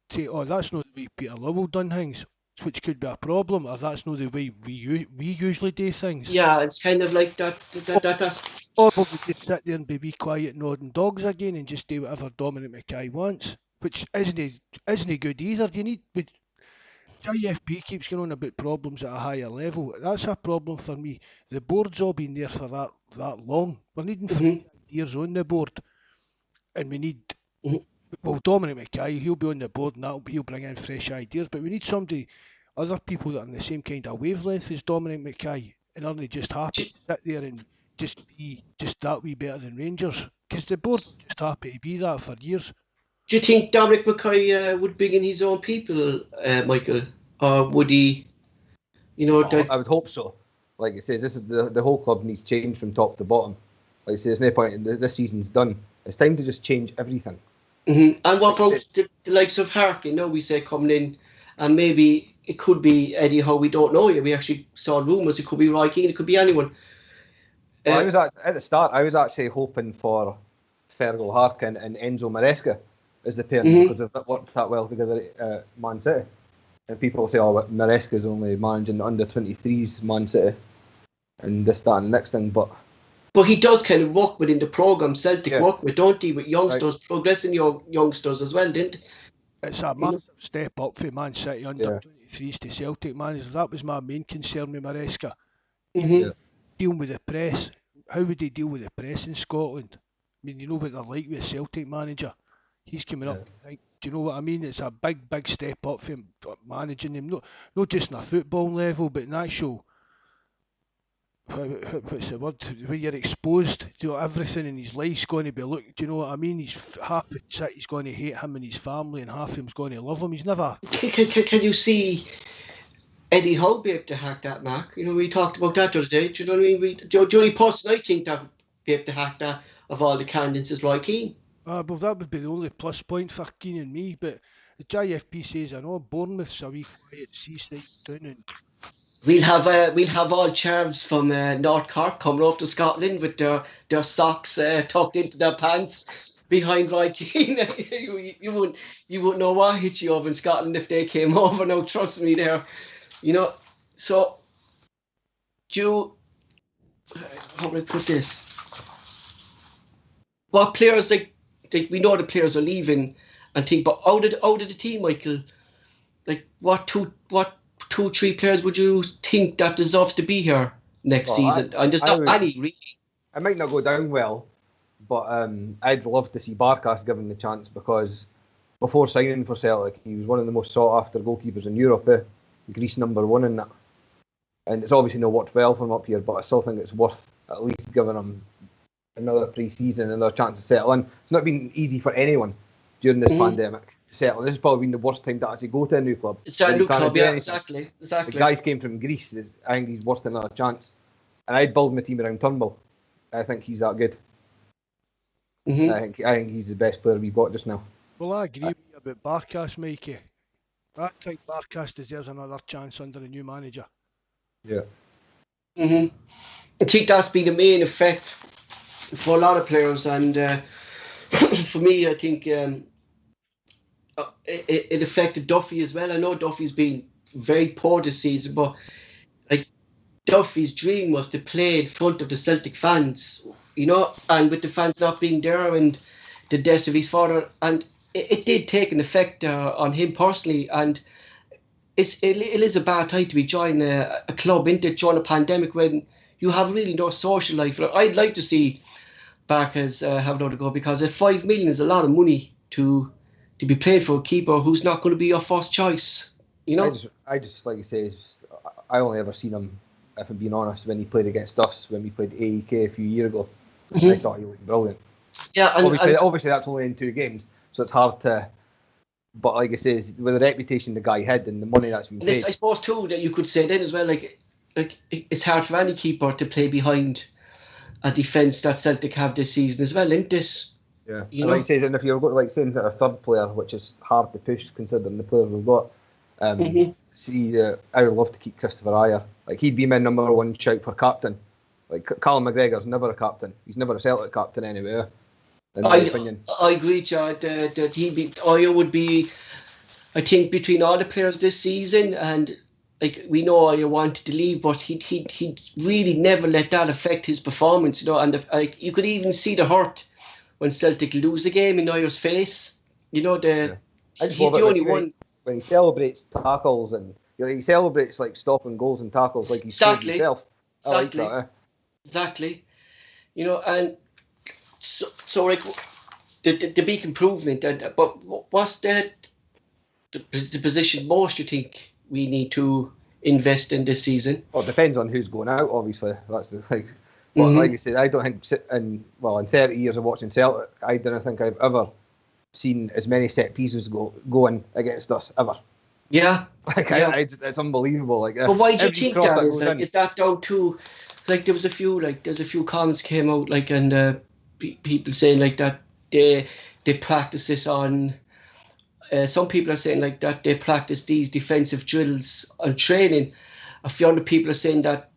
Speaker 2: say, oh, that's not the way Peter Lowell done things, which could be a problem, or that's not the way we usually do things.
Speaker 1: Yeah, it's kind of like that. That's...
Speaker 2: Or we'll just sit there and be quiet nodding dogs again and just do whatever Dominic McKay wants, which isn't good either. You need... JFP keeps going on about problems at a higher level. That's a problem for me. The board's all been there for that long. We're needing 3 years on the board, and we need Dominic McKay. He'll be on the board and he'll bring in fresh ideas. But we need other people that are on the same kind of wavelength as Dominic McKay, and aren't they just happy to sit there and just be just that wee better than Rangers? Because the board just happy to be that for years.
Speaker 1: Do you think Dominic McKay would bring in his own people, Michael? Or would he, you know...
Speaker 3: I would hope so. Like I say, this is the whole club needs change from top to bottom. Like I say, there's no point, this season's done. It's time to just change everything.
Speaker 1: And what about the likes of Harkin, we say, coming in, and maybe it could be Eddie Howe, we don't know yet. We actually saw rumours, it could be Roy Keane, it could be anyone.
Speaker 3: Well, at the start, I was actually hoping for Fergal Harkin and Enzo Maresca as the pair, because they've worked that well together at Man City. And people say, oh, Maresca's only managing the under-23s Man City and this, that and the next thing, but
Speaker 1: he does kind of work within the programme Celtic work with, don't he, with youngsters, progressing youngsters as well, didn't he?
Speaker 2: It's a massive step up for Man City under-23s to Celtic managers. That was my main concern with Maresca. Dealing with the press. How would they deal with the press in Scotland? I mean, you know what they're like with a Celtic manager. He's coming up. Like, do you know what I mean? It's a big step up for him, managing him. Not just on a football level, but in actual, what's the word? When you're exposed to everything in his life's going to be, look, do you know what I mean? Half the city's going to hate him and his family, and half of him's going to love him. He's never...
Speaker 1: Can you see Eddie Howe be able to hack that, Mark? You know, we talked about that the other day. Do you know what I mean? The only person I think that would be able to hack that, of all the candidates is Roy Keane.
Speaker 2: Well, that would be the only plus point for Keane and me, but the JFP says, I know Bournemouth's a wee quiet seaside down in.
Speaker 1: We'll have all chavs from North Cork coming off to Scotland with their socks tucked into their pants behind Roy Keane. you wouldn't know what hit you over in Scotland if they came over. No, trust me there. So how do I put this? What players like we know the players are leaving and think, but out of the team, Michael, like what two, 3 players would you think that deserves to be here next season? And there's not any really.
Speaker 3: It might not go down well, but I'd love to see Barkas given the chance, because before signing for Celtic, he was one of the most sought after goalkeepers in Europe. Greece #1 in that. And it's obviously not worked well for him up here, but I still think it's worth at least giving him another pre-season, another chance to settle in. It's not been easy for anyone during this pandemic to settle in. This has probably been the worst time to actually go to a new club.
Speaker 1: It's a new club, yeah, exactly.
Speaker 3: The guys came from Greece. I think he's worth another chance. And I'd build my team around Turnbull. I think he's that good. I think he's the best player we've got just now.
Speaker 2: Well, I agree with you about Barkas, Mikey. I think Barkas deserves another chance under a new manager.
Speaker 3: Yeah.
Speaker 1: I think that's been the main effect for a lot of players, and for me, I think it affected Duffy as well. I know Duffy's been very poor this season, but like Duffy's dream was to play in front of the Celtic fans, and with the fans not being there and the death of his father, and it did take an effect on him personally, and it is a bad time to be joining a club during a pandemic when you have really no social life. I'd like to see Barkas have another go, because if 5 million is a lot of money to be paid for a keeper who's not going to be your first choice.
Speaker 3: I just like you say, I only ever seen him, if I'm being honest, when he played against us when we played AEK a few years ago. I thought he looked brilliant.
Speaker 1: Yeah,
Speaker 3: obviously that's only in 2 games, so it's hard to. But like I say, with the reputation the guy had and the money that's been paid,
Speaker 1: I suppose too that you could say then as well, like it's hard for any keeper to play behind a defence that Celtic have this season as well, isn't this?
Speaker 3: Yeah, like I say, and if you're going to saying that a third player, which is hard to push considering the players we've got, I would love to keep Christopher Ajer. Like, he'd be my #1 shout for captain. Like, Callum McGregor's never a captain. He's never a Celtic captain anyway. In my opinion,
Speaker 1: I agree, Chad. That Ajer would be, I think, between all the players this season, and like we know Ajer wanted to leave, but he really never let that affect his performance. And you could even see the hurt when Celtic lose a game in Ajer's face. He's the only one.
Speaker 3: When he celebrates tackles and he celebrates like stopping goals and tackles like he's scored himself. I like that.
Speaker 1: Exactly. And so like the big improvement. But what's the position most you think we need to invest in this season?
Speaker 3: Well, it depends on who's going out. Obviously, that's the thing. But like I said, I don't think in 30 years of watching Celtic, I don't think I've ever seen as many set pieces going against us ever.
Speaker 1: Yeah,
Speaker 3: it's unbelievable. Like,
Speaker 1: but why do you think that is? Like, is that down to like there's a few comments came out like, and people saying like that they practice this on. Some people are saying like that they practice these defensive drills on training. A few other people are saying that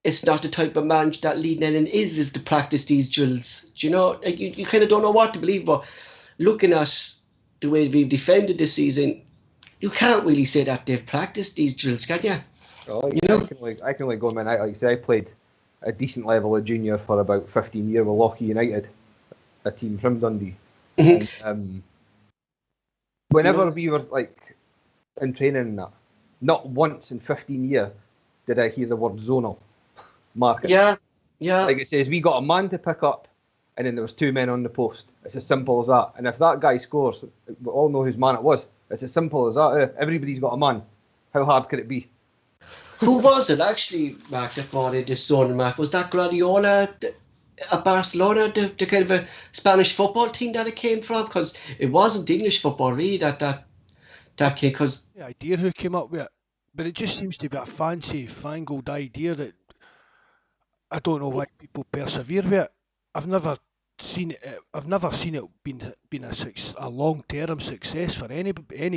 Speaker 1: it's not the type of manager that Lee Nennan is to practice these drills. Do you know? Like you kind of don't know what to believe, but looking at the way we've defended this season, you can't really say that they've practiced these drills, can you?
Speaker 3: Well, I can only go in. Like I say, I played a decent level of junior for about 15 years with Lochie United, a team from Dundee. And, whenever we were like in training and that, not once in 15 years did I hear the word zonal marking.
Speaker 1: Yeah.
Speaker 3: Like it says, we got a man to pick up, and then there was 2 men on the post. It's as simple as that. And if that guy scores, we all know whose man it was. It's as simple as that. Everybody's got a man. How hard could it be?
Speaker 1: Who was it actually, Mark, that brought in this zone, Mark? Was that Guardiola at Barcelona, the kind of a Spanish football team that it came from? Because it wasn't English football, really, that came. Cause
Speaker 2: the idea who came up with it, but it just seems to be a fancy, fangled idea that I don't know why people persevere with it. I've never seen it. I've never seen it been a long-term success for any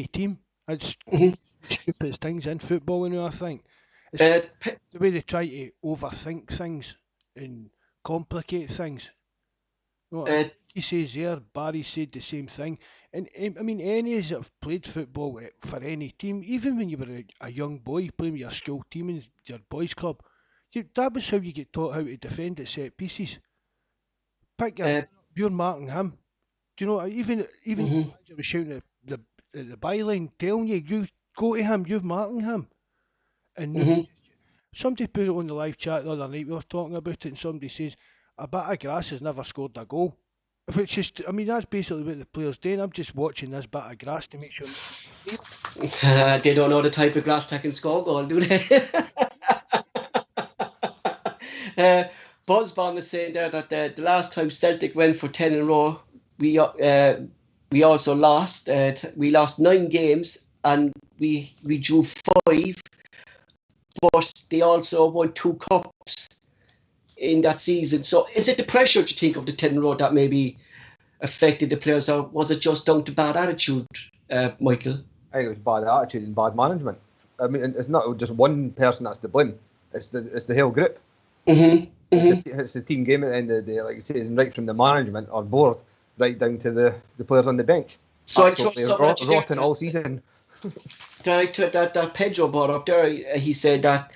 Speaker 2: team. It's
Speaker 1: Mhm.
Speaker 2: the stupidest things in football, I think. It's
Speaker 1: Uh, Pe-
Speaker 2: the way they try to overthink things and complicate things. Well,
Speaker 1: uh,
Speaker 2: he says there, Barry said the same thing. And I mean, any of us that have played football for any team, even when you were a young boy playing with your school team and your boys' club, that was how you get taught how to defend at set pieces. Pick your
Speaker 1: uh,
Speaker 2: man up, you're marking him. Do you know, even your
Speaker 1: mhm.
Speaker 2: manager was shouting at the byline, telling you, you go to him, you're marking him. And no,
Speaker 1: Mhm.
Speaker 2: somebody put it on the live chat the other night, we were talking about it, and somebody says, a bit of grass has never scored a goal. Which is, I mean, that's basically what the player's doing. I'm just watching this bit of grass to make sure nobody's near it.
Speaker 1: They don't know the type of grass that can score goal, do they? uh, Buzzbomb is saying there that the last time Celtic went for 10 in a row, we also lost. We lost 9 games and we drew 5, but they also won 2 cups in that season. So is it the pressure, do you think, of the 10 in a row that maybe affected the players, or was it just down to bad attitude, Michael?
Speaker 3: I think it was bad attitude and bad management. I mean, it's not just one person that's to blame. It's the whole group.
Speaker 1: Mm-hmm.
Speaker 3: It's a team game at the end of the day, like you say, and right from the management or board right down to the players on the bench.
Speaker 1: So
Speaker 3: Absolutely
Speaker 1: I trust somebody
Speaker 3: rotten all season.
Speaker 1: that Pedro brought up there. He said that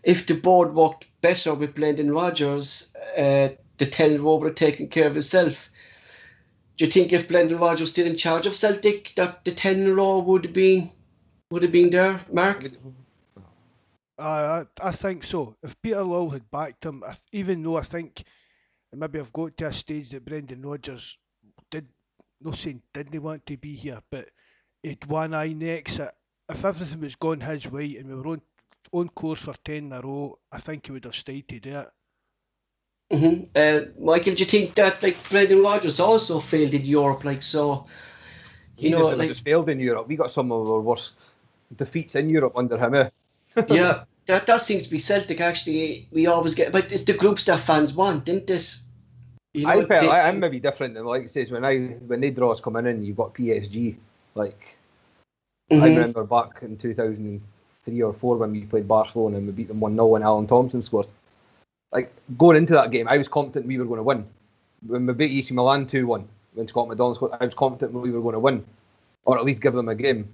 Speaker 1: if the board worked better with Brendan Rodgers, the 10 in a row would have taken care of itself. Do you think if Brendan Rodgers was still in charge of Celtic, that the 10 in a row would have been there, Mark?
Speaker 2: I think so. If Peter Lawwell had backed him, even though I think maybe I've got to a stage that Brendan Rodgers did, no saying didn't want to be here, but he'd one eye next. If everything was going his way and we were on course for 10 in a row, I think he would have stayed to do it.
Speaker 1: Michael, do you think that like Brendan Rodgers also failed in Europe, like so?
Speaker 3: He doesn't have just failed in Europe. We got some of our worst defeats in Europe under him.
Speaker 1: Yeah, that seems to be Celtic. Actually, we always get, but it's the groups that fans want, isn't this?
Speaker 3: I'm maybe different than like it says when they draws coming in, you've got PSG. Like I remember back in 2003 or 4 when we played Barcelona and we beat them 1-0 when Alan Thompson scored. Like going into that game, I was confident we were going to win. When we beat AC Milan 2-1, when Scott McDonald scored, I was confident we were going to win, or at least give them a game.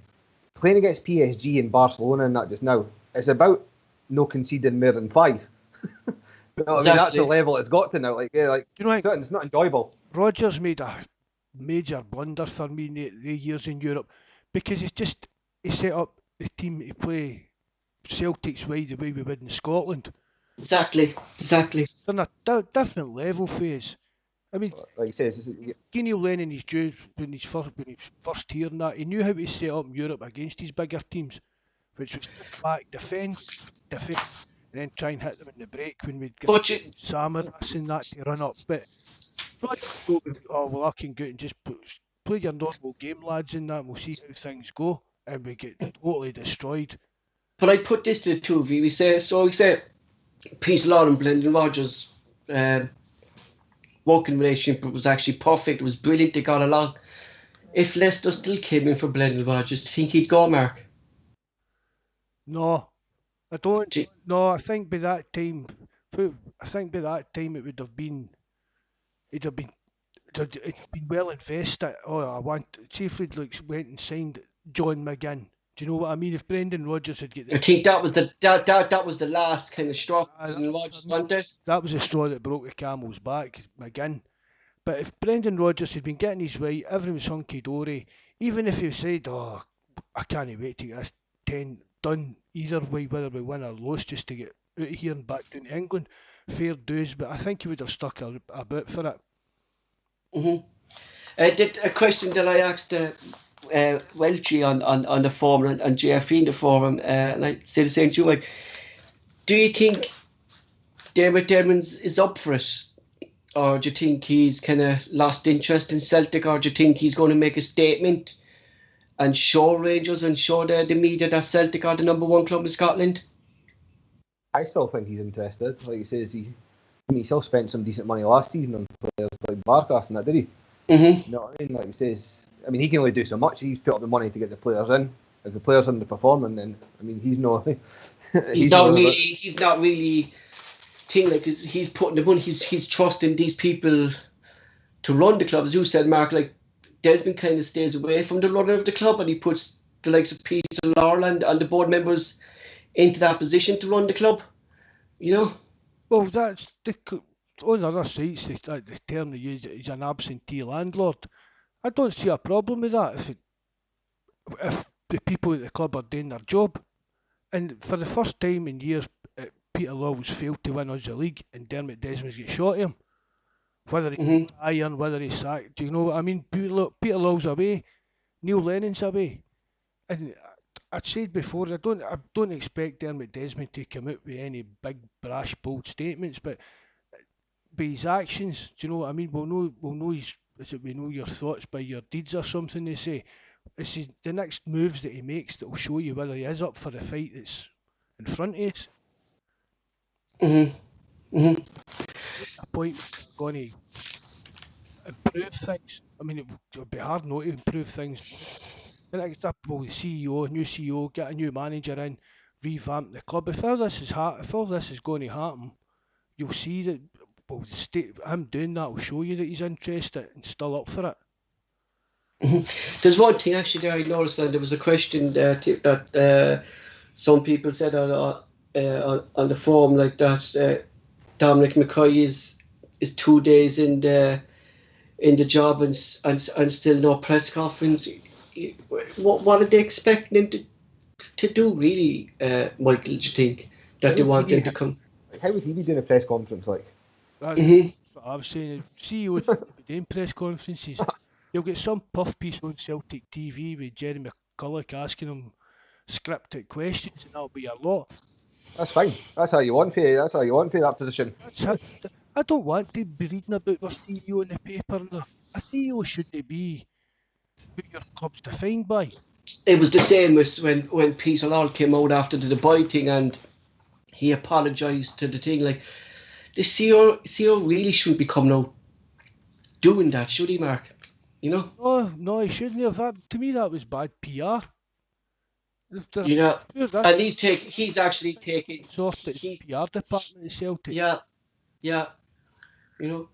Speaker 3: Playing against PSG and Barcelona and that just now, it's about no conceding more than 5. You know what I mean? That's the level it's got to now. Like, yeah, like, you know, it's not enjoyable.
Speaker 2: Rodgers made a major blunder for me in the years in Europe because he set up the team to play Celtic's way the way we would in Scotland.
Speaker 1: Exactly.
Speaker 2: They're on a different level for us. I mean,
Speaker 3: like he says,
Speaker 2: Neil Lennon, he's due when he's first here and that, he knew how to set up Europe against these bigger teams, which was sit back, defend, and then try and hit them in the break when we'd get Samaras and that to run up. But Rodgers thought, oh well, I can go and just play your normal game, lads, and that, and we'll see how things go, and we get totally destroyed.
Speaker 1: But I put this to the two of you. We say Peace Law and Brendan Rodgers' working relationship was actually perfect. It was brilliant. They got along. If Leicester still came in for Brendan Rodgers, do you think he'd go, Mark?
Speaker 2: No, I don't. No, I think by that time it would have been. It'd have been well invested. See if we'd went and signed John McGinn. Do you know what I mean? If Brendan Rodgers had get,
Speaker 1: I think that was the last kind of straw.
Speaker 2: That was the straw that broke the camel's back, McGinn. But if Brendan Rodgers had been getting his way, everything was hunky dory. Even if he said, "Oh, I can't wait to get this 10 done," either way, whether we win or lose, just to get out of here and back down to England, fair dues. But I think he would have stuck a bit for it.
Speaker 1: Did a question that I asked Welchie on the forum and JFE in the forum, and I say the same to you, Mike. Do you think David Edmonds is up for it? Or do you think he's kind of lost interest in Celtic? Or do you think he's going to make a statement and show Rangers and show the media that Celtic are the #1 club in Scotland?
Speaker 3: I still think he's interested. Like he says, mean, he still spent some decent money last season on players like Barkas and that, did he?
Speaker 1: Mm-hmm.
Speaker 3: You know what I mean? Like he says, I mean, he can only do so much. He's put up the money to get the players in. If the players underperforming, then I mean, he's not.
Speaker 1: He's not really thing like he's putting the money. He's trusting these people to run the club, as you said, Mark. Like Desmond kind of stays away from the running of the club, and he puts the likes of Peter Laurel and the board members into that position to run the club. You know.
Speaker 2: Well, that's on other sites. The term they use is an absentee landlord. I don't see a problem with that if the people at the club are doing their job. And for the first time in years, Peter Law's failed to win us the league, and Dermot Desmond's get shot at him. Whether he's iron, whether he's sacked, do you know what I mean? Peter Law's away, Neil Lennon's away, and I said before, I don't expect Dermot Desmond to come out with any big, brash, bold statements, but by his actions, do you know what I mean? We'll know we know your thoughts by your deeds or something. They say it's the next moves that he makes that will show you whether he is up for the fight that's in front of us. Appointments are going to improve things. I mean, it would be hard not to improve things. And it's up to the CEO, new CEO, get a new manager in, revamp the club. If all this is going to happen, you'll see that. Well, him doing that will show you that he's interested and still up for it.
Speaker 1: There's one thing actually there I noticed, and there was a question that some people said on the forum, like that Dominic McCoy is 2 days in the job and still no press conference. What are they expecting him to do, really, Michael? Do you think that they want him to come?
Speaker 3: How would he be doing a press conference like?
Speaker 2: That's what I've seen. CEOs be doing press conferences. You'll get some puff piece on Celtic TV with Jerry McCulloch asking him scripted questions, and that'll be a lot.
Speaker 3: That's fine. That's how you want for that position.
Speaker 2: I don't want to be reading about our CEO in the paper. A CEO shouldn't be who your club's defined by.
Speaker 1: It was the same as when Peter Laurel came out after the Dubai thing and he apologised to the thing. Like, the CEO really shouldn't be coming out doing that, should he, Mark? You know?
Speaker 2: No, he shouldn't have. To me, that was bad PR.
Speaker 1: You know, and he's actually taking
Speaker 2: sorted PR department at Celtic.
Speaker 1: Yeah. You know.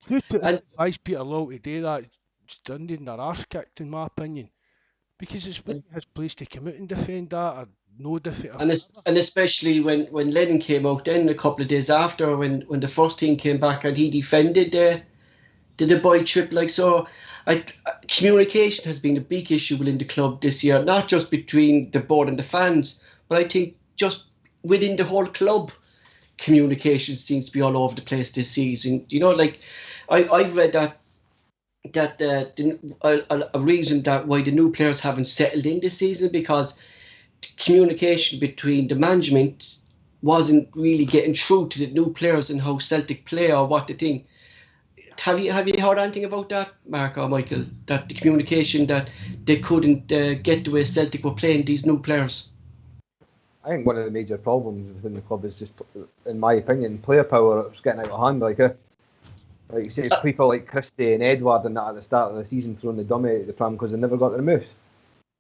Speaker 2: Who advised Peter Law to do that? Standing their arse kicked, in my opinion, because it's really his place to come out and defend that, or no defend.
Speaker 1: And especially when Lennon came out, then a couple of days after, when the first team came back and he defended the Dubai trip, like so. Communication has been a big issue within the club this year, not just between the board and the fans, but I think just within the whole club, communication seems to be all over the place this season. You know, like I've read that a reason that why the new players haven't settled in this season, because communication between the management wasn't really getting through to the new players and how Celtic play or what they think. Have you heard anything about that, Mark or Michael? That the communication that they couldn't get the way Celtic were playing these new players?
Speaker 3: I think one of the major problems within the club is just, in my opinion, player power. It's getting out of hand. Like you say, it's people like Christie and Edward and that at the start of the season throwing the dummy at the pram because they never got their moves.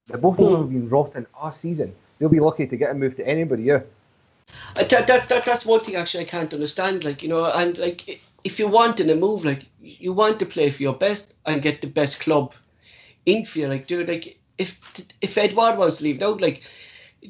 Speaker 3: Both of them have been rotten all season. They'll be lucky to get a move to anybody. Yeah.
Speaker 1: That's one thing actually I can't understand. Like, you know, and like, if you want in a move, like, you want to play for your best and get the best club in for you, like, dude, like, if Edward wants to leave out, like,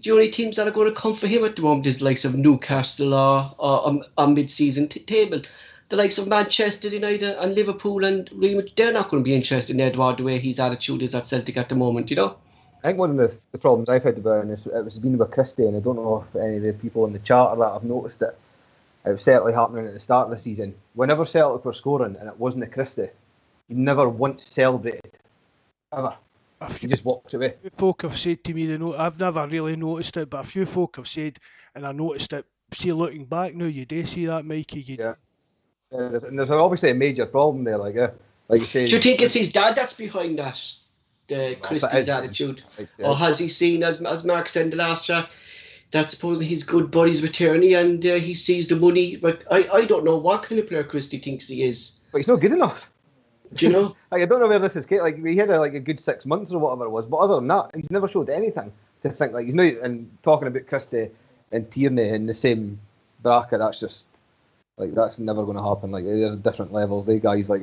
Speaker 1: the only teams that are going to come for him at the moment is the likes of Newcastle or mid-season table. The likes of Manchester United and Liverpool and Real Madrid, they're not going to be interested in Edward the way his attitude is at Celtic at the moment, you know?
Speaker 3: I think one of the problems I've had about it has been with Christie, and I don't know if any of the people in the chat or that have noticed it. It was certainly happening at the start of the season. Whenever Celtic were scoring and it wasn't a Christie, he never once celebrated. Ever. He just walked away.
Speaker 2: A few folk have said to me, I've never really noticed it, but a few folk have said, and I noticed it, see, looking back now, you do see that, Mikey.
Speaker 3: Yeah. And there's obviously a major problem there, like you say.
Speaker 1: Do you think it's his dad that's behind that, Christie's attitude? Or has he seen, as Mark said in the last chat, that supposedly he's good buddies with Tierney, and he sees the money. But I don't know what kind of player Christie thinks he is.
Speaker 3: But he's not good enough.
Speaker 1: Do you know?
Speaker 3: Like, I don't know where this is. Like, we had a good 6 months or whatever it was, but other than that, he's never showed anything to think like he's not. And talking about Christie and Tierney in the same bracket, that's just like that's never going to happen. Like, they're different levels. They guys like.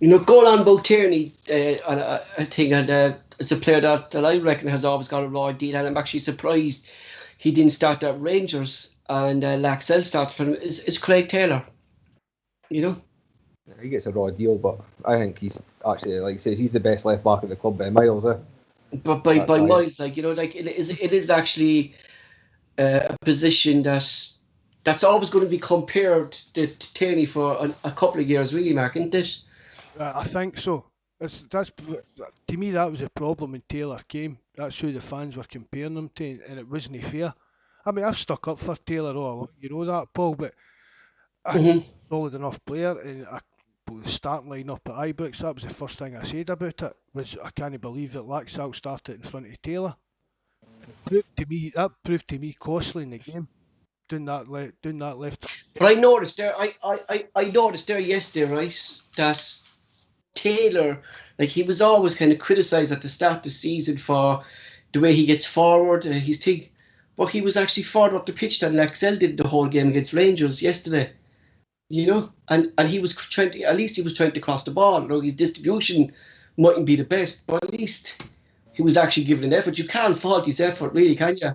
Speaker 1: You know, going on about Tierney, I think, and it's a player that I reckon has always got a raw deal, and I'm actually surprised he didn't start at Rangers and Laxell started for him. Is Craig Taylor? You know.
Speaker 3: He gets a raw deal, but I think he's actually, like he says, he's the best left back at the club by miles.
Speaker 1: But by miles, like, you know, like it is actually a position that's always going to be compared to Tierney for a couple of years, really, Mark, isn't it?
Speaker 2: I think so. That's to me, that was a problem when Taylor came. That's who the fans were comparing him to, and it wasn't fair. I mean, I've stuck up for Taylor all along, you know that, Paul, but I think he's a solid enough player, and the starting line up at Ibrox, that was the first thing I said about it, was I can't believe that Laxalt started in front of Taylor. That proved to me costly in the game, doing that left.
Speaker 1: But I noticed there, I noticed there yesterday, right, that Taylor, like, he was always kind of criticised at the start of the season for the way he gets forward, his thing, but he was actually farther up the pitch than Laxell did the whole game against Rangers yesterday. You know, and he was trying to, at least he was trying to cross the ball. You know, his distribution mightn't be the best, but at least he was actually giving an effort. You can't fault his effort, really, can you?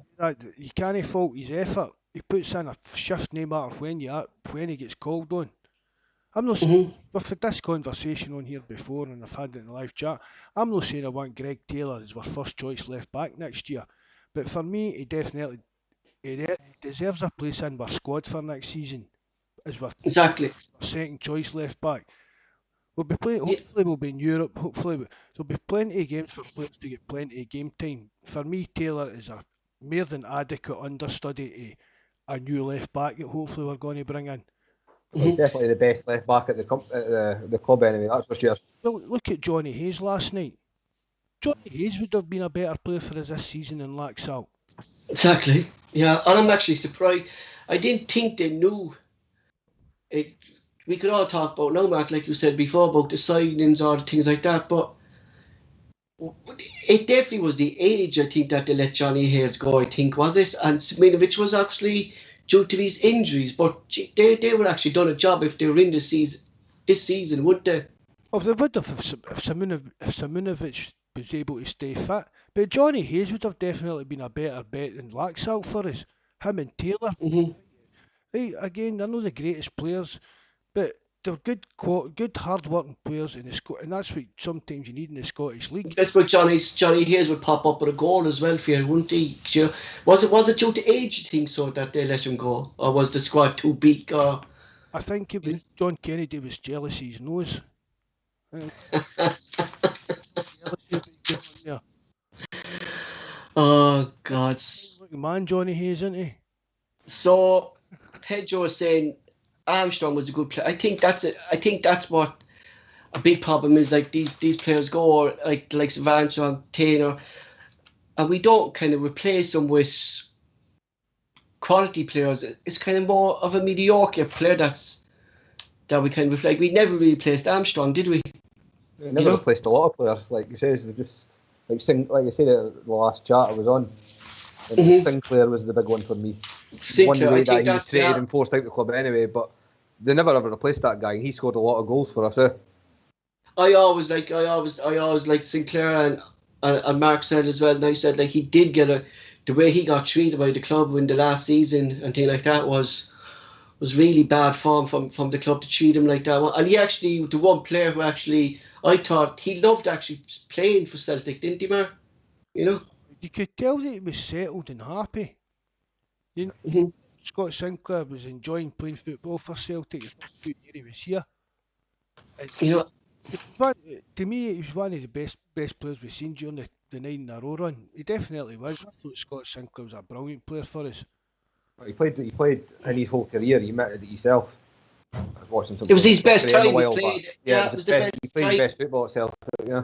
Speaker 2: You can't fault his effort. He puts in a shift no matter when he gets called on. I'm not saying, we've had this conversation on here before and I've had it in the live chat. I'm not saying I want Greg Taylor as our first choice left back next year, but for me, he definitely deserves a place in our squad for next season.
Speaker 1: Exactly.
Speaker 2: Second choice left back. We'll be playing. Hopefully, we'll be in Europe. Hopefully, there'll be plenty of games for players to get plenty of game time. For me, Taylor is a more than adequate understudy to a new left back that hopefully we're going to bring in.
Speaker 3: Well, definitely the best left back at the club anyway. That's for sure.
Speaker 2: Well, look at Johnny Hayes last night. Johnny Hayes would have been a better player for us this season than Laxalt.
Speaker 1: Exactly. Yeah, and I'm actually surprised. I didn't think they knew. We could all talk about now, Mark, like you said before, about the signings or things like that, but it definitely was the age, I think, that they let Johnny Hayes go, I think, was it? And Sminovic was actually due to these injuries, but they would actually done a job if they were in this season, wouldn't they?
Speaker 2: Well, they would have if Simunovic was able to stay fit. But Johnny Hayes would have definitely been a better bet than Laxalt for us. Him and Taylor. Right, again, they're not the greatest players, but they're good hard-working players in the and that's what sometimes you need in the Scottish League.
Speaker 1: That's why Johnny Hayes would pop up with a goal as well for you, wouldn't he? You know, was it due to age, you think, so that they let him go, or was the squad too big? Or
Speaker 2: I think it was John Kennedy was jealous of his nose.
Speaker 1: Oh God!
Speaker 2: Look, man, Johnny Hayes, isn't he?
Speaker 1: So, Pedro was saying Armstrong was a good player. I think that's it. I think that's what a big problem is. Like these players go like Armstrong, Taylor, and we don't kind of replace them with quality players. It's kind of more of a mediocre player that we kind of like. We never really replaced Armstrong, did we?
Speaker 3: We never replaced a lot of players. Like you says, they just like I said at the last chat I was on. Sinclair was the big one for me. One way that he was traded and forced out the club anyway, but they never ever replaced that guy. He scored a lot of goals for us.
Speaker 1: I always liked Sinclair, and Mark said as well. And I said like he did get the way he got treated by the club in the last season and things like that was really bad form from the club to treat him like that. And he actually, the one player who actually I thought he loved actually playing for Celtic, didn't he, Mark? You know.
Speaker 2: You could tell that he was settled and happy. You know, Scott Sinclair was enjoying playing football for Celtic the first few years he was here. And
Speaker 1: you know,
Speaker 2: to me, he was one of the best players we've seen during the 9 in a row run. He definitely was. I thought Scott Sinclair was a brilliant player for us.
Speaker 3: He played in his whole career. He admitted it himself. I was watching some.
Speaker 1: It was his best time he played. Yeah, it was the best.
Speaker 3: He played the best football at Celtic. Yeah.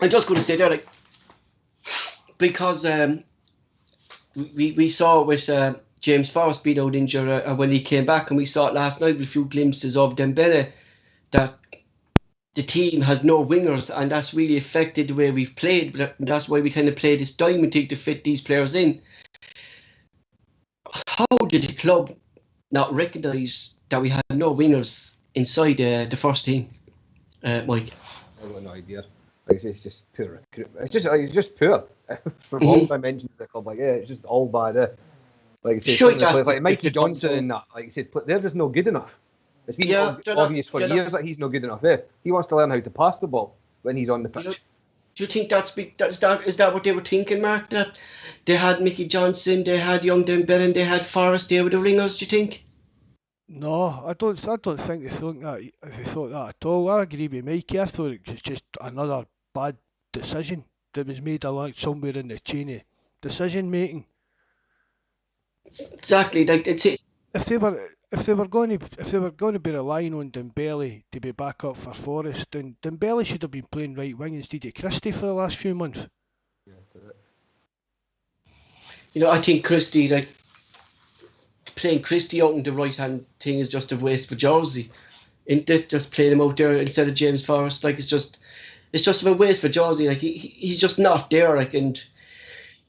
Speaker 1: I'm just going to say that, like, because we saw it with James Forrest being out injured when he came back, and we saw it last night with a few glimpses of Dembele, that the team has no wingers, and that's really affected the way we've played. But that's why we kind of play this diamond thing to fit these players in. How did the club not recognise that we had no wingers inside the first team, Mike?
Speaker 3: I've got no idea. Like, it's just poor recruitment. It's just poor from all dimensions of the club. Like, it's just all bad. Like I said,
Speaker 1: Sure,
Speaker 3: players like Mikey Johnson and that. Like I said, they're just no good enough. It's been obvious for years that he's no good enough. He wants to learn how to pass the ball when he's on the pitch.
Speaker 1: Do you think is that what they were thinking, Mark? That they had Mickey Johnson, they had young Dembele, and they had Forrest there with the ringers? Do you think?
Speaker 2: No, I don't think they thought that. If they thought that at all, I agree with Mikey. I thought it was just another bad decision that was made along somewhere in the chain of decision making.
Speaker 1: Exactly, like it's it.
Speaker 2: If they were going to be relying on Dembele to be back up for Forrest, then Dembele should have been playing right wing instead of Christie for the last few months.
Speaker 1: You know, I think Christie, like playing Christie out in the right hand thing, is just a waste for Jersey. Isn't it? Just play him out there instead of James Forrest. Like it's just a waste for Jersey. Like he's just not there. Like, and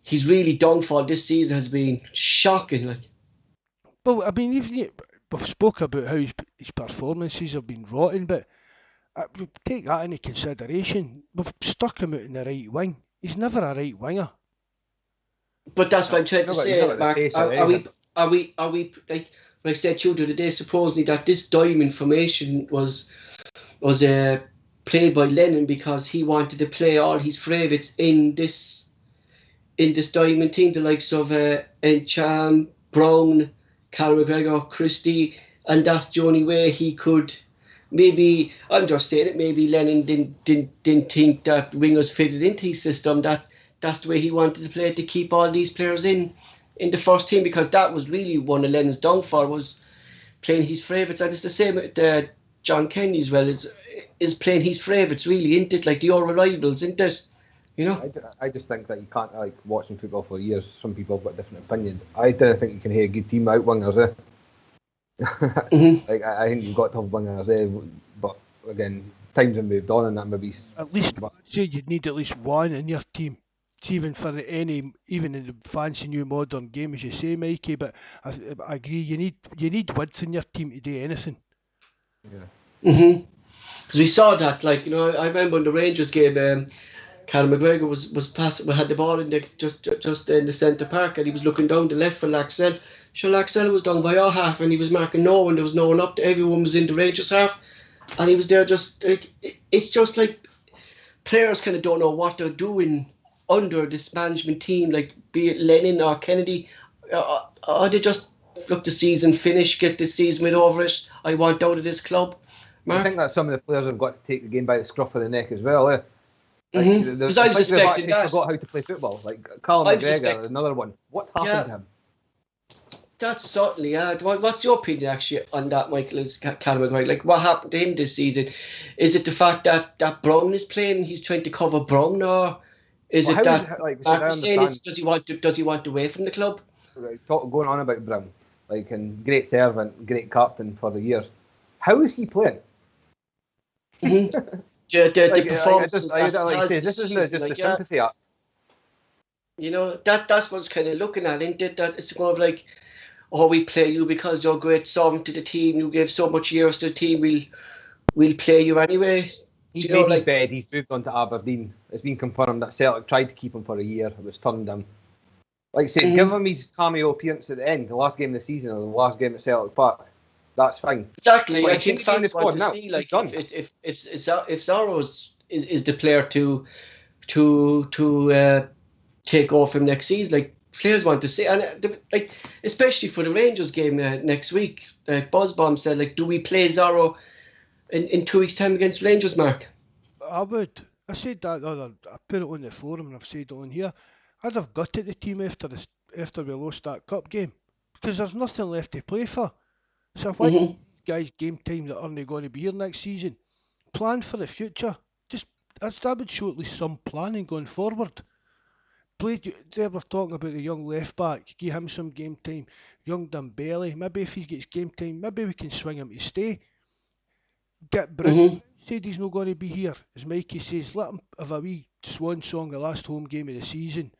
Speaker 1: he's really downfall this season has been shocking. Like,
Speaker 2: well, I mean, we've spoke about how his performances have been rotten, but take that into consideration. We've stuck him out in the right wing. He's never a right winger.
Speaker 1: But that's what I'm trying to say, Mark. Are we like I said to you the other day, supposedly that this diamond formation was played by Lennon because he wanted to play all his favourites in this diamond team, the likes of Encham, Brown, Cal McGregor, Christie, and that's the only way he could. Maybe I'm just saying it. Maybe Lennon didn't think that wingers fitted into his system. That's the way he wanted to play, to keep all these players in the first team, because that was really one of Lennon's downfall, was playing his favourites. And it's the same with John Kenny as well. Is playing his favourites, really, isn't it? Like the all-reliables, isn't it? You know?
Speaker 3: I just think that you can't, like, watching football for years, some people have got different opinions. I don't think you can hear a good team out wingers, Like, I think you've got to have wingers, but again, times have moved on, and that maybe...
Speaker 2: At least, say you'd need at least one in your team. Even for even in the fancy new modern game, as you say, Mikey, but I agree, you need width in your team to do anything.
Speaker 1: Yeah. Because we saw that, like, you know, I remember in the Rangers game, Cal McGregor was passing, had the ball in the just in the centre park, and he was looking down the left for Laxell. Sure, Laxell was down by our half, and he was marking no one. There was no one up. Everyone was in the Rangers half, and he was there just like, it's just like players kind of don't know what they're doing under this management team, like be it Lennon or Kennedy, or they just look the season finish, get this season with over it. I want out of this club. Mark?
Speaker 3: I think that some of the players have got to take the game by the scruff of the neck as well.
Speaker 1: Because I was expecting that.
Speaker 3: Forgot how to play football. Like Carl McGregor, another one. What's happened to him?
Speaker 1: That's certainly, What's your opinion actually on that, Michael? Is Cal McGregor, like, what happened to him this season? Is it the fact that Brown is playing and he's trying to cover Brown, or is it that Mark saying does he want away from the club?
Speaker 3: Going on about Brown, like, and great servant, great captain for the years. How is he playing?
Speaker 1: The performances
Speaker 3: this isn't just a sympathy act.
Speaker 1: You know, that's what's kind of looking at, isn't it? That it's kind of like, oh, we play you because you're a great servant to the team. You gave so much years to the team. We'll play you anyway.
Speaker 3: He's made his bed. He's moved on to Aberdeen. It's been confirmed that Celtic tried to keep him for a year. It was turned down. Like I said, give him his cameo appearance at the end, the last game of the season, or the last game at Celtic Park. That's fine.
Speaker 1: Exactly.
Speaker 3: But
Speaker 1: I think fans want to see, like, if Zorro is the player to take over him next season, like, players want to see, and like, especially for the Rangers game next week, like Buzzbomb said, like, do we play Zorro in 2 weeks' time against Rangers, Mark?
Speaker 2: I would. I said that I put it on the forum, and I've said it on here. I'd have gutted the team after we lost that cup game, because there's nothing left to play for. So why guys game time that aren't going to be here next season? Plan for the future. That would show at least some planning going forward. They were talking about the young left back. Give him some game time. Young Dembele. Maybe if he gets game time, maybe we can swing him to stay. Get Brown.
Speaker 1: Mm-hmm.
Speaker 2: Said he's not going to be here. As Mikey says, let him have a wee swan song the last home game of the season.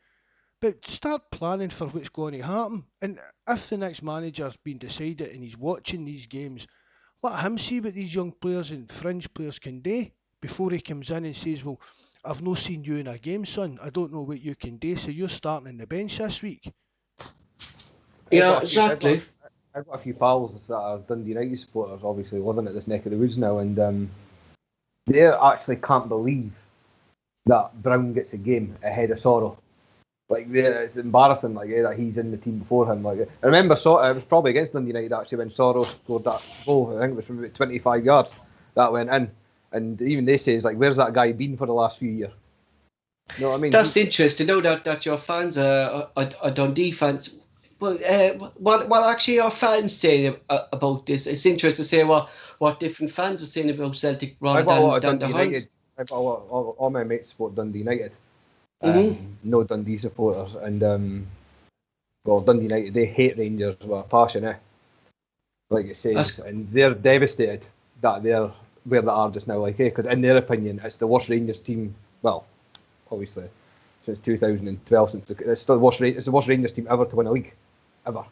Speaker 2: But start planning for what's going to happen. And if the next manager's been decided and he's watching these games, let him see what these young players and fringe players can do before he comes in and says, well, I've not seen you in a game, son. I don't know what you can do, so you're starting on the bench this week.
Speaker 1: Yeah, exactly.
Speaker 3: I've got a few pals that are Dundee United supporters, obviously living at this neck of the woods now, and they actually can't believe that Brown gets a game ahead of Sorrow. Like, it's embarrassing, like, that he's in the team before him. Like, I remember it was probably against Dundee United actually when Sorrow scored that goal. I think it was from about 25 yards that went in, and even they say, like, where's that guy been for the last few years? You know what I mean?
Speaker 1: That's interesting. Know that your fans are Dundee fans. Well, what actually are fans saying about this? It's interesting to say what different fans are saying about Celtic rather than the Huns.
Speaker 3: I've got all my mates support Dundee United.
Speaker 1: Mm-hmm.
Speaker 3: No Dundee supporters, and Dundee United, they hate Rangers with a passion, like it says, and they're devastated that they're where they are just now, like, because in their opinion, it's the worst Rangers team. Well, obviously, since 2012, it's the worst Rangers team ever to win a league, ever.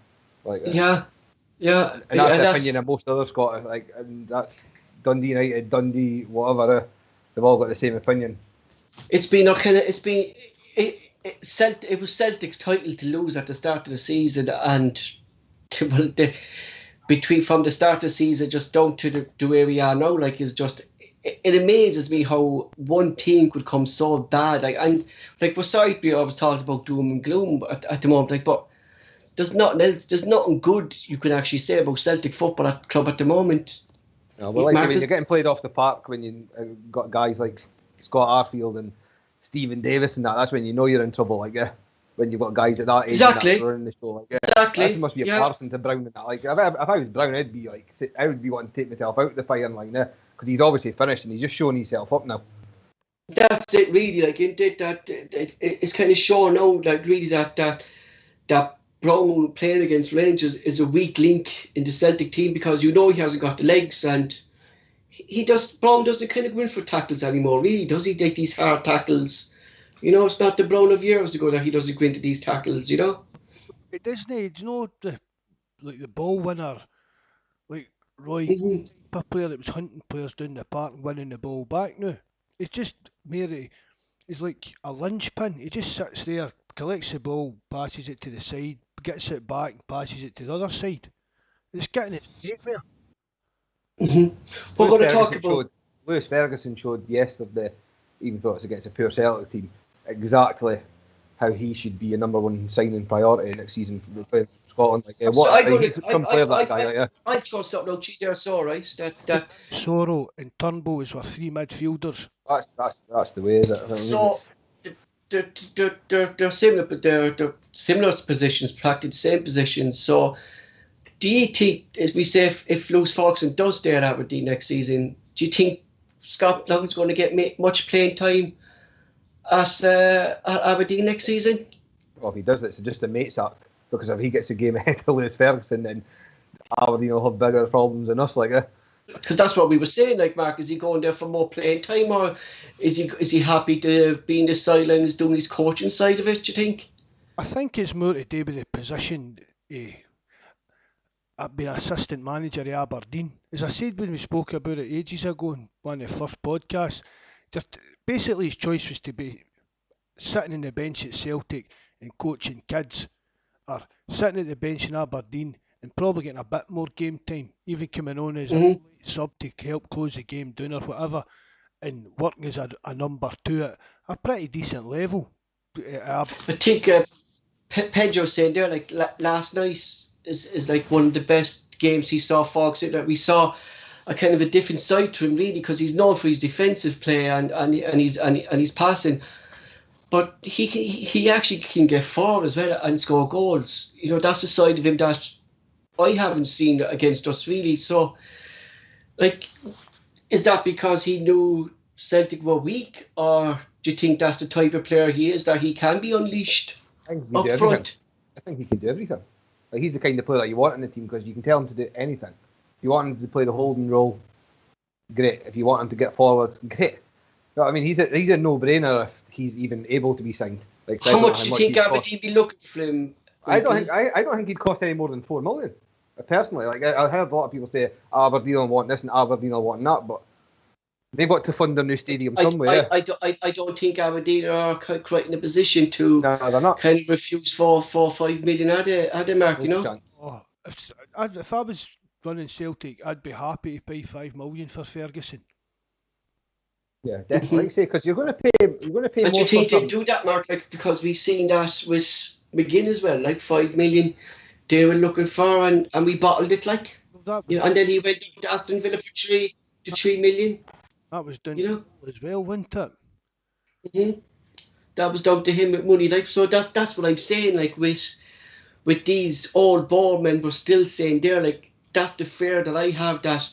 Speaker 3: Like,
Speaker 1: yeah,
Speaker 3: and that's the opinion of most other Scottish, like, and that's Dundee United, Dundee, whatever. They've all got the same opinion.
Speaker 1: It was Celtic's title to lose at the start of the season, and from the start of the season just down to the way we are now, like, is just, it amazes me how one team could come so bad. Like, and like, beside me, I was talking about doom and gloom at the moment, like, but there's nothing else. There's nothing good you can actually say about Celtic Football Club at the moment.
Speaker 3: No, well, like, I mean, you're getting played off the park when you got guys like Scott Arfield and Stephen Davis and that's when you know you're in trouble. Like, when you've got guys at that age
Speaker 1: exactly
Speaker 3: running the show. Like,
Speaker 1: exactly.
Speaker 3: That must be a comparison to Brown and that. Like, if I was Brown, I would be wanting to take myself out of the firing line there, because he's obviously finished and he's just showing himself up now.
Speaker 1: That's it, really. Like, it's kind of shown now, like, really that Brown playing against Rangers is a weak link in the Celtic team, because he hasn't got the legs, and Brown doesn't kind of go in for tackles anymore, really, does he? Take these hard tackles. It's not the Brown of years ago that he doesn't go into these tackles,
Speaker 2: It doesn't, the ball winner, like Roy, a player that was hunting players down the park and winning the ball back now. It's just he's like a linchpin. He just sits there, collects the ball, passes it to the side, gets it back, passes it to the other side. It's getting its nightmare.
Speaker 1: Mm-hmm. We're going to talk about.
Speaker 3: Lewis Ferguson showed yesterday, even though it's against a poor Celtic team, exactly how he should be a number one signing priority next season for Scotland. Like,
Speaker 1: I throw something out there, so right that
Speaker 2: Sorrow and Turnbull is our three midfielders.
Speaker 3: That's the way, is it?
Speaker 1: So they're similar, but they're similar positions, practically the same positions. So, do you think, as we say, if Lewis Ferguson does stay at Aberdeen next season, do you think Scott Logan's going to get much playing time at Aberdeen next season?
Speaker 3: Well, if he does, it's just a mates act, because if he gets a game ahead of Lewis Ferguson, then Aberdeen will have bigger problems than us, like that.
Speaker 1: Because that's what we were saying, like, Mark, is he going there for more playing time, or is he happy to be in the sidelines doing his coaching side of it, do you think?
Speaker 2: I think it's more to do with the position. I've been assistant manager at Aberdeen. As I said when we spoke about it ages ago in one of the first podcasts, basically his choice was to be sitting on the bench at Celtic and coaching kids, or sitting at the bench in Aberdeen and probably getting a bit more game time, even coming on as a sub to help close the game down or whatever, and working as a number two at a pretty decent level.
Speaker 1: I think Pedro saying there, like, last night is like one of the best games he saw Fox. That we saw a kind of a different side to him, really, because he's known for his defensive play and his passing, but he actually can get forward as well and score goals. That's the side of him that I haven't seen against us, really. So, like, is that because he knew Celtic were weak, or do you think that's the type of player he is, that he can be unleashed
Speaker 3: I think he can
Speaker 1: up
Speaker 3: do everything.
Speaker 1: front?
Speaker 3: I think he can do everything. Like, he's the kind of player that you want in the team, because you can tell him to do anything. If you want him to play the holding role, great. If you want him to get forward, great. No, I mean, he's a no-brainer if he's even able to be signed. Like,
Speaker 1: How much do you think Aberdeen be looking for him?
Speaker 3: I don't think he'd cost any more than 4 million. Personally, like, I heard a lot of people say Aberdeen will want this and Aberdeen will want that, but they've got to fund their new stadium somewhere.
Speaker 1: I don't think Aberdeen are quite in a position to
Speaker 3: No, they're not.
Speaker 1: kind of refuse 4 or 5 million at the mark, you know.
Speaker 3: Chance.
Speaker 2: Oh, if I was running Celtic, I'd be happy to pay 5 million for Ferguson.
Speaker 3: Yeah, definitely. Like I say, because you're going to pay
Speaker 1: And
Speaker 3: more.
Speaker 1: do you think
Speaker 3: for
Speaker 1: they do that, Mark? Like, because we've seen that with McGinn as well, like 5 million they were looking for, and we bottled it, like,
Speaker 2: That
Speaker 1: you know, and then he went to Aston Villa for 3 million.
Speaker 2: was done,
Speaker 1: you know,
Speaker 2: as well, wasn't it?
Speaker 1: Mm-hmm. That was down to him with money, like, so that's what I'm saying, like, with these old board members still saying they're like, that's the fear that I have, that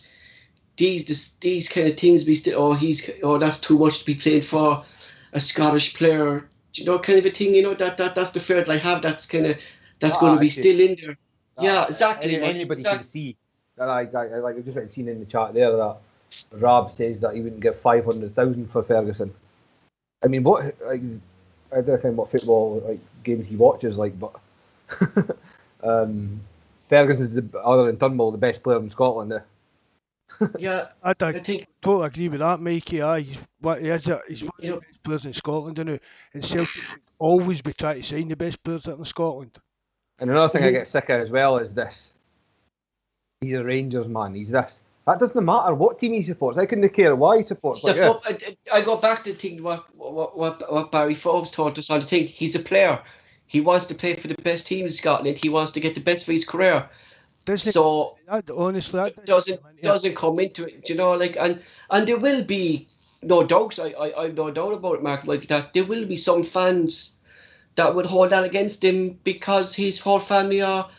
Speaker 1: these kind of things be still, that's too much to be played for a Scottish player, you know, kind of a thing, you know, that's the fear that I have, that's going to be still in there. Yeah, exactly.
Speaker 3: Anybody can see that. I've just seen in the chat there that Rab says that he wouldn't give 500,000 for Ferguson. I mean, what, like, I don't know what football, like, games he watches, like, but Ferguson's other than Turnbull, the best player in Scotland.
Speaker 1: Yeah,
Speaker 2: I
Speaker 1: think
Speaker 2: totally agree with that, Mikey. He's one of the
Speaker 1: you know,
Speaker 2: best players in Scotland, and Celtic should always be trying to sign the best players in Scotland.
Speaker 3: And another thing I get sick of as well is this. He's a Rangers man. He's this. That doesn't matter what team he supports. I couldn't care why he supports. Like,
Speaker 1: I go back to think what Barry Forbes taught us on the thing. He's a player. He wants to play for the best team in Scotland. He wants to get the best for his career. So
Speaker 2: Honestly,
Speaker 1: that doesn't come into it, you know. Like, and there will be no doubts. I've no doubt about it, Mark. Like that, there will be some fans that would hold that against him because his whole family are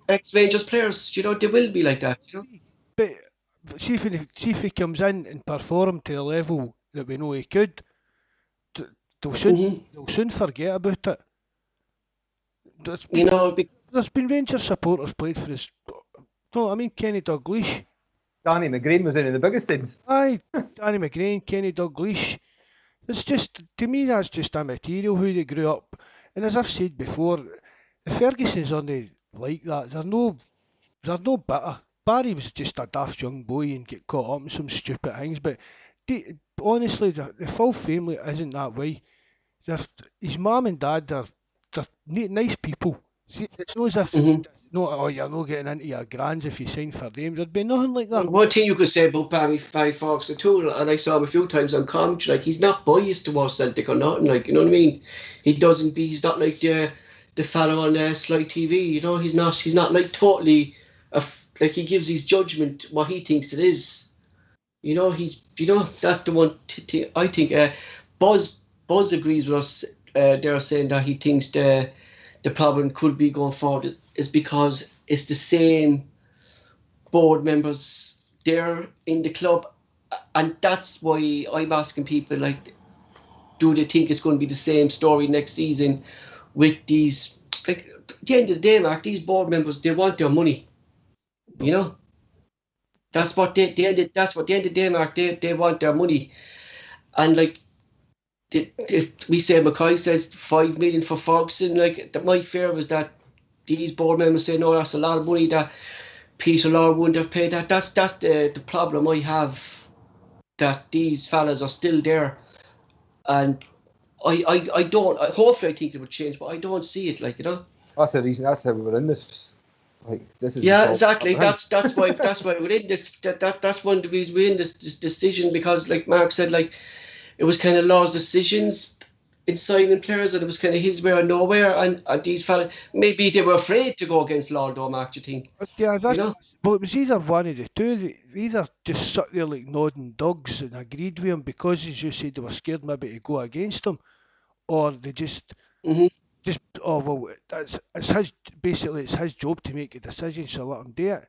Speaker 1: ex-Rangers players. You know, they will be like that. You know.
Speaker 2: but see if he comes in and perform to the level that we know he could, they'll soon forget about it. There's been Rangers supporters played for us. No, I mean Kenny Dalglish.
Speaker 3: Danny McGrain was in the biggest things.
Speaker 2: Aye, Danny McGrain, Kenny Dalglish. It's just, to me, that's just immaterial who they grew up. And as I've said before, if Ferguson's only like that, they're no better. Barry was just a daft young boy and get caught up in some stupid things, but honestly, the full family isn't that way. His mum and dad, they're nice people. See, it's not as if you're not getting into your grands if you sign for them. There'd be nothing like that.
Speaker 1: One thing you could say about Barry Fox too, and I saw him a few times on commentary, like, he's not biased towards Celtic or nothing, like, you know what I mean? He's not like the fellow on Sly TV, you know. He's not like totally like, he gives his judgment what he thinks it is. You know, that's the one. I think Bawz agrees with us. They're saying that he thinks the problem could be going forward is because it's the same board members there in the club, and that's why I'm asking people, like, do they think it's going to be the same story next season with these? Like, at the end of the day, Mark, these board members, they want their money. You know, that's what the end of the day, Mark. They want their money, and like, if we say McCoy says 5 million for Ferguson, like, my fear was that these board members say, no, that's a lot of money that Peter Law wouldn't have paid. That's the problem I have, that these fellas are still there, and I don't. Hopefully, I think it would change, but I don't see it. Like, you know.
Speaker 3: That's the reason. That's how we're in this. Like, this is.
Speaker 1: Yeah, exactly. That's why we're in this. That's one of the reasons we're in this decision, because, like Mark said, like, it was kind of Law's decisions in signing players, and it was kind of his way or nowhere. And these fellas, maybe they were afraid to go against Law, though, Mark. Do you think?
Speaker 2: Yeah, well, it was either one of the two. They either just sat there like nodding dogs and agreed with him because, as you said, they were scared maybe to go against him, or they just it's his job to make a decision, so let him do it.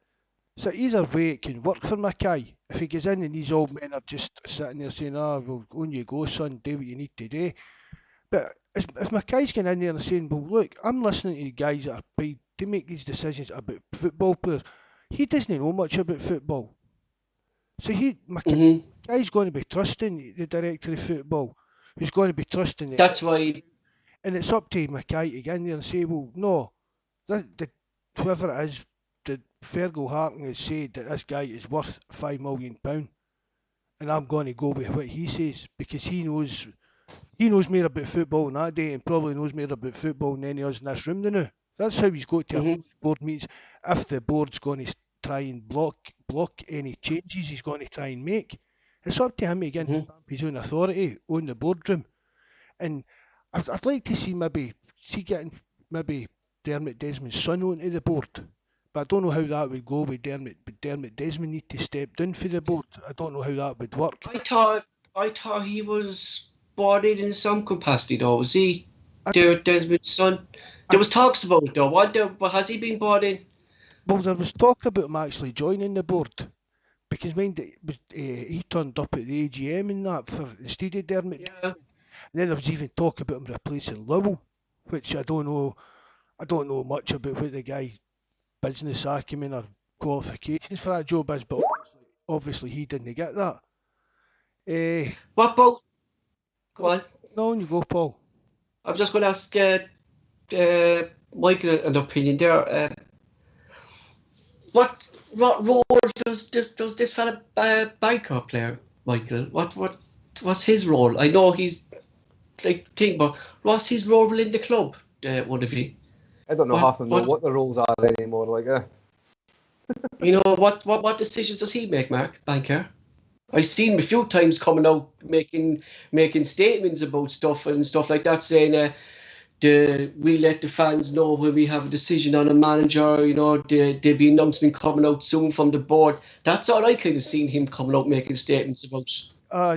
Speaker 2: So either way, it can work for Mackay. If he goes in and these old men are just sitting there saying, well, on you go, son, do what you need to do. But if Mackay's going in there and saying, well, look, I'm listening to the guys that are paid to make these decisions about football players, he doesn't know much about football. So Mackay's going to be trusting the director of football, who's going to be trusting it.
Speaker 1: That's why.
Speaker 2: And it's up to Mackay to get in there and say, well, no, whoever it is, did Fergal Hartling has said that this guy is worth £5 million, and I'm going to go with what he says because he knows more about football than I do, and probably knows more about football than any of us in this room now. That's how he's got to approach board meetings. If the board's going to try and block any changes he's going to try and make, it's up to him to get his own authority on the boardroom. And I'd like to see getting Dermot Desmond's son onto the board. But I don't know how that would go with Dermot. But Dermot Desmond need to step down for the board. I don't know how that would work.
Speaker 1: I thought he was brought in some capacity though. Was he Dermot Desmond's son? There was talks about it though. But has he been brought in?
Speaker 2: Well, there was talk about him actually joining the board. Because he turned up at the AGM and that instead of Dermot.
Speaker 1: Yeah.
Speaker 2: And then there was even talk about him replacing Lowell, which I don't know much about what the guy business acumen or qualifications for that job is, but obviously he didn't get that.
Speaker 1: What about? Go on.
Speaker 2: No, you go, Paul.
Speaker 1: I'm just going to ask Michael an opinion there. What role does this fella banker play, Michael? What's his role? I know he's but what's his role in the club? One of you.
Speaker 3: I don't know half of them know what the roles are anymore.
Speaker 1: You know what decisions does he make, Mark Banker? I've seen him a few times coming out making statements about stuff and stuff like that, saying we let the fans know when we have a decision on a manager. You know, there'll be announcement coming out soon from the board. That's all I kind of seen him coming out making statements about.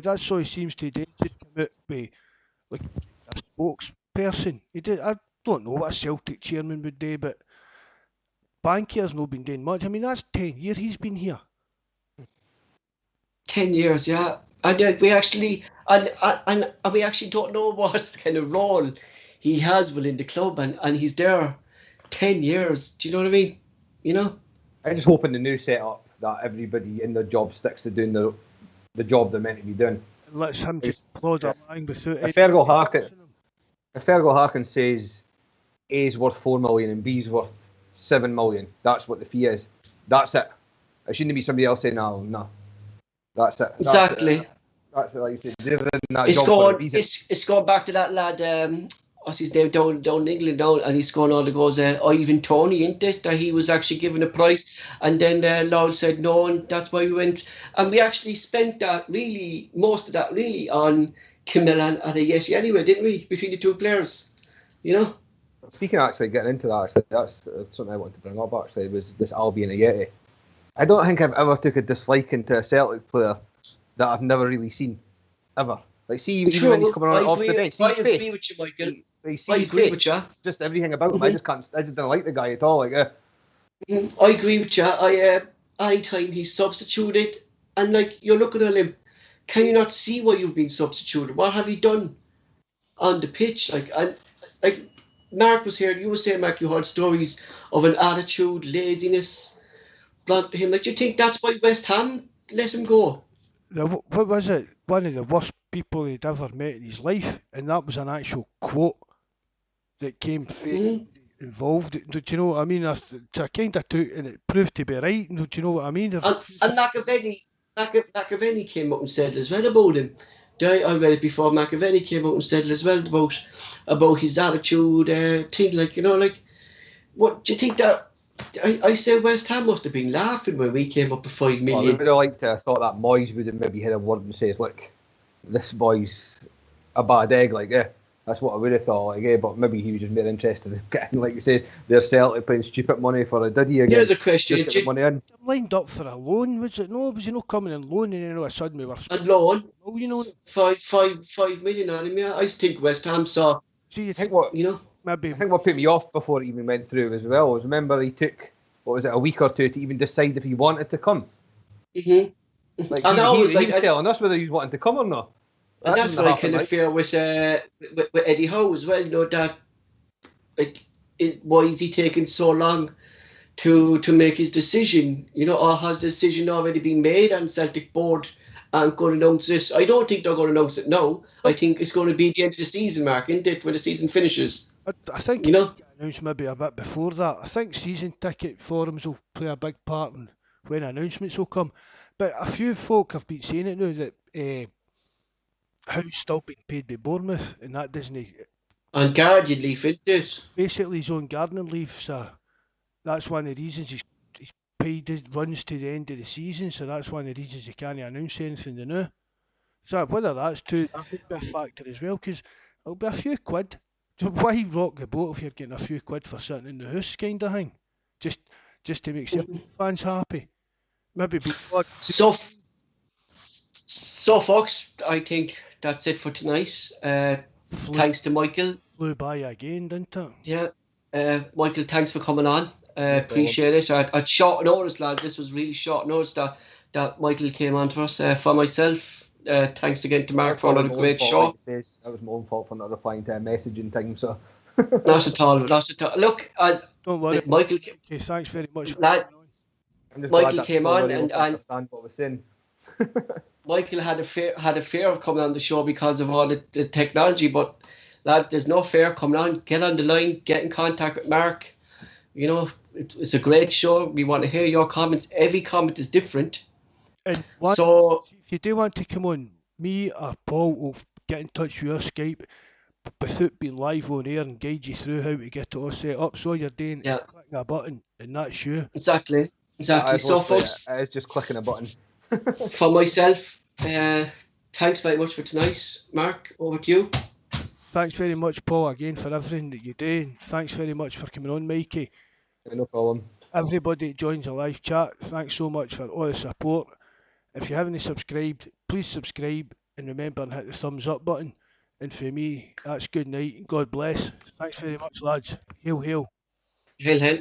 Speaker 2: That's all he seems to do. Just come out with like a spokesperson. I don't know what a Celtic chairman would do, but Bankier's not been doing much. I mean, that's 10 years he's been here.
Speaker 1: 10 years, yeah. And we actually don't know what kind of role he has within the club, and he's there 10 years. Do you know what I mean? You know?
Speaker 3: I'm just hoping the new setup that everybody in their job sticks to doing the job they're meant to be doing.
Speaker 2: And lets him just plod along without
Speaker 3: If Fergal Harkin says A's worth 4 million and B's worth 7 million, that's what the fee is. That's it. It shouldn't be somebody else saying no. That's it.
Speaker 1: Exactly.
Speaker 3: That's it, like you said.
Speaker 1: It's going back to that lad, what's his name, down in England now, and he's going all the goes, Ivan Toney, isn't it? That he was actually given a prize, and then Lowell said no, and that's why we went. And we actually spent most of that on Kimmel and Adeyesi anyway, didn't we? Between the two players, you know?
Speaker 3: Speaking of actually getting into that, that's something I wanted to bring up actually, was this Albion Ayeti. I don't think I've ever took a disliking to a Celtic player that I've never really seen, ever. Like, see, even when he's coming on off the bench, see his face. I agree with you, Michael. I agree with you. Just everything about him, I just didn't like the guy at all. I
Speaker 1: agree with you. Anytime he's substituted, and you're looking at him, can you not see why you've been substituted? What have you done on the pitch? Mark was here. You were saying, Mark, you heard stories of an attitude, laziness. To him. Do you think that's why West Ham let him go?
Speaker 2: What was it? One of the worst people he'd ever met in his life, and that was an actual quote that came involved. Do you know what I mean? I kind of took, and it proved to be right. Do you know what I mean?
Speaker 1: And McAvenny came up and said as well about him. I read it before. McAvenny came out and said as well about his attitude, thing. What do you think that? I say West Ham must have been laughing when we came up with 5 million.
Speaker 3: Well, I would have liked to have thought that Moyes would have maybe had a word and says, look, this boy's a bad egg, that's what I would have thought, but maybe he was just more interested in getting, like you say, their Celtic paying stupid money for a diddy again.
Speaker 1: Here's a question.
Speaker 3: Just get the money in.
Speaker 2: Lined up for a loan, was it? No, was he not coming in loan and then all of a sudden we were...
Speaker 1: A loan?
Speaker 2: Oh, you know...
Speaker 1: 5 million on him, yeah. I think West Ham saw...
Speaker 2: See,
Speaker 3: I think what put me off before it even went through as well was, remember, he took what was it, a week or two to even decide if he wanted to come.
Speaker 1: Mm-hmm.
Speaker 3: Like
Speaker 1: And I
Speaker 3: he
Speaker 1: was
Speaker 3: was telling us whether he was wanting to come or not.
Speaker 1: And
Speaker 3: That
Speaker 1: that's
Speaker 3: didn't
Speaker 1: what I
Speaker 3: happen,
Speaker 1: kind of
Speaker 3: like.
Speaker 1: fear with Eddie Howe as well. You know that, like, why is he taking so long to make his decision? You know, or has the decision already been made and Celtic board aren't going to announce this? I don't think they're going to announce it now. I think it's going to be the end of the season, Mark, isn't it, when the season finishes?
Speaker 2: I think
Speaker 1: You know,
Speaker 2: it announced maybe a bit before that. I think season ticket forums will play a big part in when announcements will come. But a few folk have been saying it now that Howe's still being paid by Bournemouth, and that doesn't
Speaker 1: on guardian leave, isn't it?
Speaker 2: basically his own gardening leave. So that's one of the reasons he's paid runs to the end of the season. So that's one of the reasons he can't announce anything new. So whether that's true, that would be a factor as well, because it'll be a few quid. So why rock the boat if you're getting a few quid for sitting in the house, kind of thing? Just to make Celtic fans happy. Maybe be odd.
Speaker 1: So, folks, I think that's it for tonight. Thanks to Michael.
Speaker 2: Flew by again, didn't it?
Speaker 1: Yeah. Michael, thanks for coming on. Appreciate it. At short notice, lads. This was really short notice that Michael came on to us. For myself, thanks again to Mark for another great show.
Speaker 3: That was my own fault for not replying to a message in time. So
Speaker 1: Not at all. Look,
Speaker 2: don't worry,
Speaker 1: Michael.
Speaker 2: Okay, thanks very much.
Speaker 1: Michael came on and
Speaker 3: understand what we're saying.
Speaker 1: Michael had a fear of coming on the show because of all the technology, but lad, there's no fear coming on. Get on the line, get in contact with Mark. You know, it's a great show. We want to hear your comments. Every comment is different.
Speaker 2: And if you do want to come on, me or Paul will get in touch with your Skype without being live on air and guide you through how to get it all set up. So all you're doing is clicking a button, and that's you.
Speaker 1: Exactly. So, folks,
Speaker 3: it's just clicking a button.
Speaker 1: For myself, thanks very much for tonight. Mark, over to you.
Speaker 2: Thanks very much, Paul, again for everything that you do. And thanks very much for coming on, Mikey.
Speaker 3: No problem.
Speaker 2: Everybody that joins the live chat, thanks so much for all the support. If you haven't subscribed, please subscribe and remember and hit the thumbs up button. And for me, that's good night. God bless. Thanks very much, lads. Hail, hail.
Speaker 1: Hail, hail.